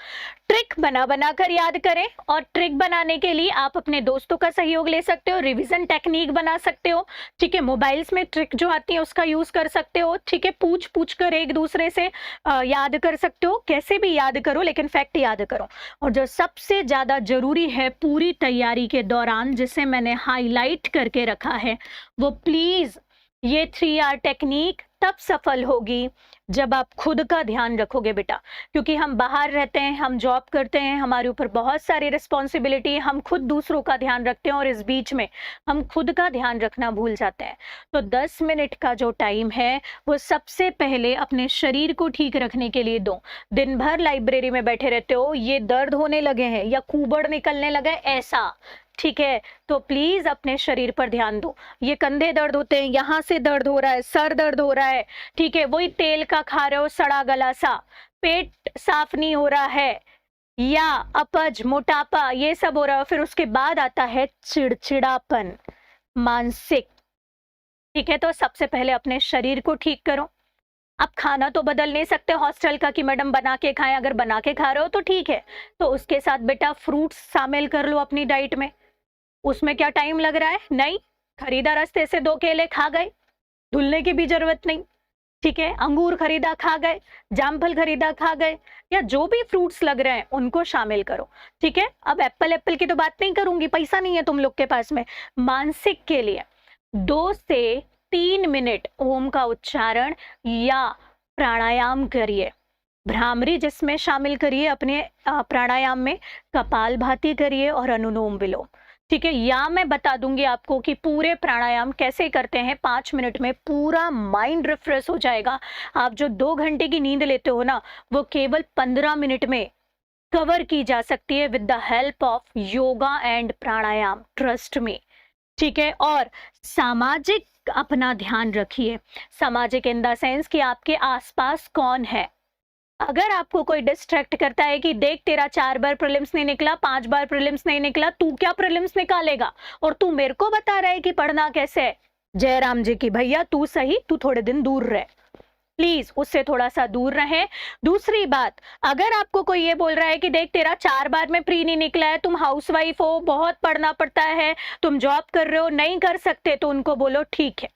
ट्रिक बना बना कर याद करें, और ट्रिक बनाने के लिए आप अपने दोस्तों का सहयोग ले सकते हो, रिवीजन टेक्निक बना सकते हो। ठीक है, मोबाइल्स में ट्रिक जो आती है उसका यूज कर सकते हो। ठीक है, पूछ पूछ कर एक दूसरे से याद कर सकते हो, कैसे भी याद करो लेकिन फैक्ट याद करो। और जो सबसे ज्यादा जरूरी है पूरी तैयारी के दौरान, जिसे मैंने हाईलाइट करके रखा है, वो प्लीज ये 3R टेक्निक तब सफल होगी जब आप खुद का ध्यान रखोगे बेटा। क्योंकि हम बाहर रहते हैं, हम जॉब करते हैं, हमारे ऊपर बहुत सारी रिस्पॉन्सिबिलिटी है, हम खुद दूसरों का ध्यान रखते हैं और इस बीच में हम खुद का ध्यान रखना भूल जाते हैं। तो 10 मिनट का जो टाइम है वो सबसे पहले अपने शरीर को ठीक रखने के लिए दो। दिन भर लाइब्रेरी में बैठे रहते हो, ये दर्द होने लगे हैं या कुबड़ निकलने लगा है ऐसा, ठीक है, तो प्लीज अपने शरीर पर ध्यान दो। ये कंधे दर्द होते हैं, यहाँ से दर्द हो रहा है, सर दर्द हो रहा है, ठीक है, वही तेल का खा रहे हो सड़ा गला सा, पेट साफ नहीं हो रहा है, या अपच मोटापा, ये सब हो रहा है। फिर उसके बाद आता है चिड़चिड़ापन, मानसिक। ठीक है, तो सबसे पहले अपने शरीर को ठीक करो। आप खाना तो बदल नहीं सकते हॉस्टल का कि मैडम बना के खाएं, अगर बना के खा रहे हो तो ठीक है, तो उसके साथ बेटा फ्रूट्स शामिल कर लो अपनी डाइट में। उसमें क्या टाइम लग रहा है, नहीं, खरीदा रास्ते से 2 केले खा गए, धुलने की भी जरूरत नहीं। ठीक है, अंगूर खरीदा खा गए, जामफल खरीदा खा गए, या जो भी फ्रूट्स लग रहे हैं उनको शामिल करो। ठीक है, अब एप्पल की तो बात नहीं करूंगी, पैसा नहीं है तुम लोग के पास में। मानसिक के लिए 2 से 3 मिनट ओम का उच्चारण या प्राणायाम करिए। भ्रामरी जिसमें शामिल करिए अपने प्राणायाम में, कपालभाति करिए और अनुलोम विलोम। ठीक है, या मैं बता दूंगी आपको कि पूरे प्राणायाम कैसे करते हैं। 5 मिनट में पूरा माइंड रिफ्रेश हो जाएगा। आप जो 2 घंटे की नींद लेते हो ना, वो केवल 15 मिनट में कवर की जा सकती है with the help of yoga and pranayama, trust me. ठीक है, और सामाजिक अपना ध्यान रखिए। सामाजिक इन द सेंस कि आपके आसपास कौन है। अगर आपको कोई डिस्ट्रैक्ट करता है कि देख तेरा 4 बार प्रीलिम्स नहीं निकला, 5 बार प्रीलिम्स नहीं निकला, तू क्या प्रीलिम्स निकालेगा और तू मेरे को बता रहा है कि पढ़ना कैसे है। जय राम जी की भैया, तू सही, तू थोड़े दिन दूर रह, प्लीज उससे थोड़ा सा दूर रहें। दूसरी बात, अगर आपको कोई ये बोल रहा है कि देख तेरा 4 बार में प्री नहीं निकला है, तुम हाउसवाइफ हो, बहुत पढ़ना पड़ता है, तुम जॉब कर रहे हो, नहीं कर सकते, तो उनको बोलो ठीक है,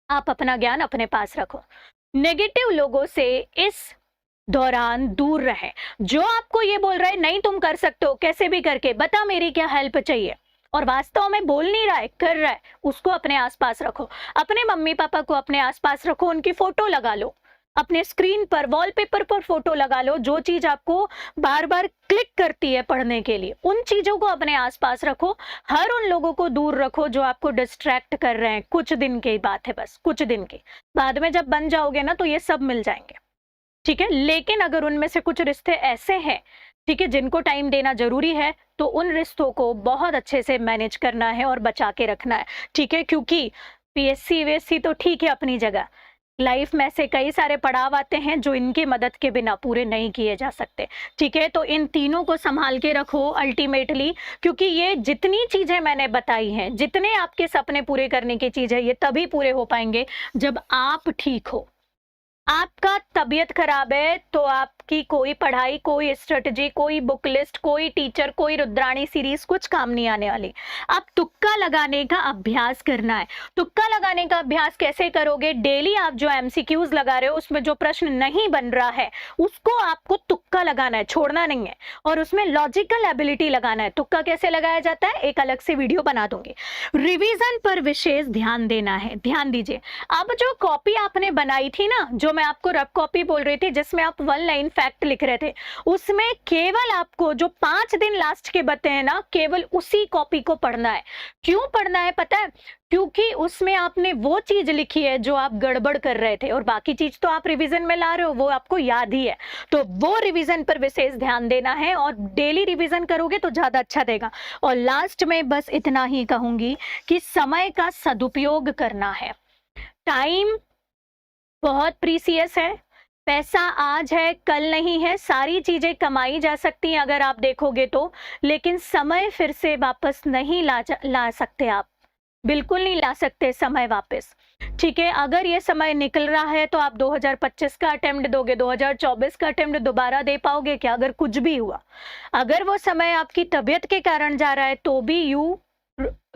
आप अपना ज्ञान अपने पास रखो। नेगेटिव लोगों से इस दौरान दूर रहें। जो आपको ये बोल रहा है नहीं तुम कर सकते हो, कैसे भी करके बता मेरी क्या हेल्प चाहिए, और वास्तव में बोल नहीं रहा है, कर रहा है, उसको अपने आसपास रखो। अपने मम्मी पापा को अपने आसपास रखो, उनकी फोटो लगा लो। अपने स्क्रीन पर वॉलपेपर पर फोटो लगा लो, जो चीज आपको बार बार क्लिक करती है पढ़ने के लिए, उन चीजों को अपने आसपास रखो। हर उन लोगों को दूर रखो जो आपको डिस्ट्रैक्ट कर रहे हैं। कुछ दिन की बात है, बस कुछ दिन की, बाद में जब बन जाओगे ना तो ये सब मिल जाएंगे, ठीक है। लेकिन अगर उनमें से कुछ रिश्ते ऐसे हैं, ठीक है, जिनको टाइम देना जरूरी है, तो उन रिश्तों को बहुत अच्छे से मैनेज करना है और बचा के रखना है, ठीक है। क्योंकि पीएससी वीएससी तो ठीक है अपनी जगह, लाइफ में से कई सारे पड़ाव आते हैं जो इनकी मदद के बिना पूरे नहीं किए जा सकते, ठीक है। तो इन तीनों को संभाल के रखो अल्टीमेटली, क्योंकि ये जितनी चीजें मैंने बताई हैं, जितने आपके सपने पूरे करने की चीज है, ये तभी पूरे हो पाएंगे जब आप ठीक हो। आपका तबीयत खराब है तो आपकी कोई पढ़ाई, कोई स्ट्रेटजी, कोई बुक लिस्ट, कोई टीचर, कोई रुद्राणी सीरीज कुछ काम नहीं आने वाली। आप तुक्का लगाने का अभ्यास करना है। तुक्का लगाने का अभ्यास कैसे करोगे? डेली आप जो एमसीक्यूज लगा रहे हो उसमें जो प्रश्न नहीं बन रहा है उसको आपको तुक्का लगाना है, छोड़ना नहीं है, और उसमें लॉजिकल एबिलिटी लगाना है। तुक्का कैसे लगाया जाता है एक अलग से वीडियो बना दूंगी। रिवीजन पर विशेष ध्यान देना है। ध्यान दीजिए, अब जो कॉपी आपने बनाई थी ना, जो मैं आपको रफ कॉपी बोल रही थी जिसमें आप 1 लाइन फैक्ट लिख रहे थे, उसमें केवल आपको जो 5 दिन लास्ट के बते हैं ना, केवल उसी कॉपी को पढ़ना है। क्यों पढ़ना है पता है? क्योंकि उसमें आपने वो चीज लिखी है जो आप गड़बड़ कर रहे थे, और बाकी चीज तो आप रिवीजन में ला रहे हो, वो आपको याद ही है। तो वो रिवीजन पर विशेष ध्यान देना है, और डेली रिवीजन करोगे तो ज्यादा अच्छा देगा। और लास्ट में बस इतना ही कहूंगी कि समय का सदुपयोग करना है। टाइम बहुत प्रीसियस है। पैसा आज है कल नहीं है, सारी चीजें कमाई जा सकती हैं अगर आप देखोगे तो, लेकिन समय फिर से वापस नहीं ला सकते आप, बिल्कुल नहीं ला सकते समय वापस, ठीक है। अगर ये समय निकल रहा है तो आप 2025 का अटेम्प्ट दोगे, 2024 का अटेम्प्ट दोबारा दे पाओगे क्या? अगर कुछ भी हुआ, अगर वो समय आपकी तबीयत के कारण जा रहा है तो भी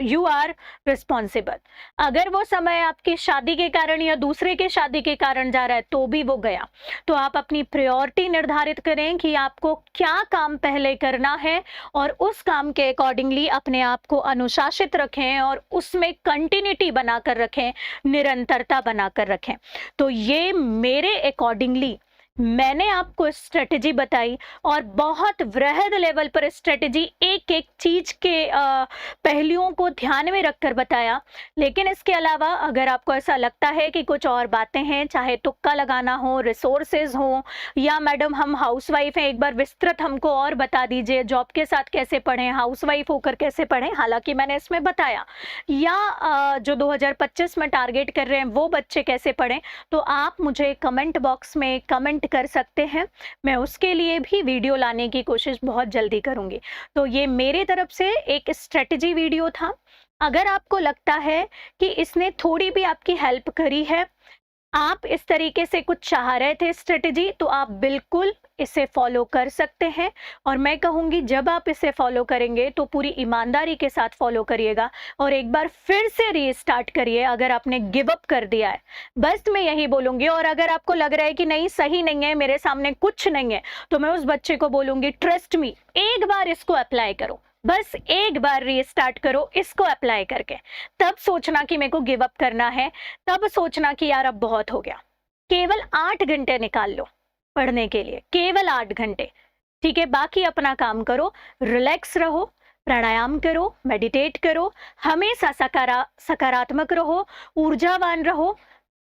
यू आर रिस्पॉन्सिबल। अगर वो समय आपकी शादी के कारण या दूसरे के शादी के कारण जा रहा है तो भी वो गया। तो आप अपनी प्रायोरिटी निर्धारित करें कि आपको क्या काम पहले करना है, और उस काम के अकॉर्डिंगली अपने आप को अनुशासित रखें और उसमें कंटिन्यूटी बनाकर रखें, निरंतरता बनाकर रखें। तो ये मेरे अकॉर्डिंगली मैंने आपको स्ट्रेटजी बताई, और बहुत वृहद लेवल पर स्ट्रेटजी, एक एक चीज के पहलुओं को ध्यान में रखकर बताया। लेकिन इसके अलावा अगर आपको ऐसा लगता है कि कुछ और बातें हैं, चाहे तुक्का लगाना हो, रिसोर्सेज हो, या मैडम हम हाउसवाइफ हैं, एक बार विस्तृत हमको और बता दीजिए, जॉब के साथ कैसे पढ़ें, हाउसवाइफ होकर कैसे पढ़ें, हालांकि मैंने इसमें बताया, या जो 2025 में टारगेट कर रहे हैं वो बच्चे कैसे पढ़ें, तो आप मुझे कमेंट बॉक्स में कमेंट कर सकते हैं। मैं उसके लिए भी वीडियो लाने की कोशिश बहुत जल्दी करूंगी। तो ये मेरे तरफ से एक स्ट्रेटजी वीडियो था। अगर आपको लगता है कि इसने थोड़ी भी आपकी हेल्प करी है, आप इस तरीके से कुछ चाह रहे थे स्ट्रेटजी, तो आप बिल्कुल इसे फॉलो कर सकते हैं। और मैं कहूंगी जब आप इसे फॉलो करेंगे तो पूरी ईमानदारी के साथ फॉलो करिएगा, और एक बार फिर से रीस्टार्ट करिए अगर आपने गिव अप कर दिया है। बस मैं यही बोलूंगी। और अगर आपको लग रहा है कि नहीं सही नहीं है, मेरे सामने कुछ नहीं है, तो मैं उस बच्चे को बोलूंगी ट्रस्ट मी, एक बार इसको अप्लाई करो, बस एक बार रीस्टार्ट करो इसको अप्लाई करके, तब सोचना कि मेरे को गिव अप करना है, तब सोचना कि यार अब बहुत हो गया। केवल 8 घंटे निकाल लो पढ़ने के लिए, केवल 8 घंटे, ठीक है। बाकी अपना काम करो, रिलैक्स रहो, प्राणायाम करो, मेडिटेट करो, हमेशा सकारात्मक रहो, ऊर्जावान रहो।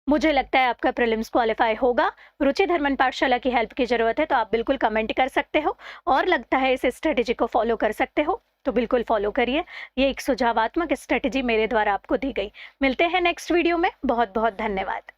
मुझे लगता है आपका प्रीलिम्स क्वालिफाई होगा। रुचि धर्मन पाठशाला की हेल्प की जरूरत है तो आप बिल्कुल कमेंट कर सकते हो, और लगता है इस स्ट्रेटेजी को फॉलो कर सकते हो तो बिल्कुल फॉलो करिए। ये एक सुझावात्मक स्ट्रेटेजी मेरे द्वारा आपको दी गई। मिलते हैं नेक्स्ट वीडियो में। बहुत बहुत धन्यवाद।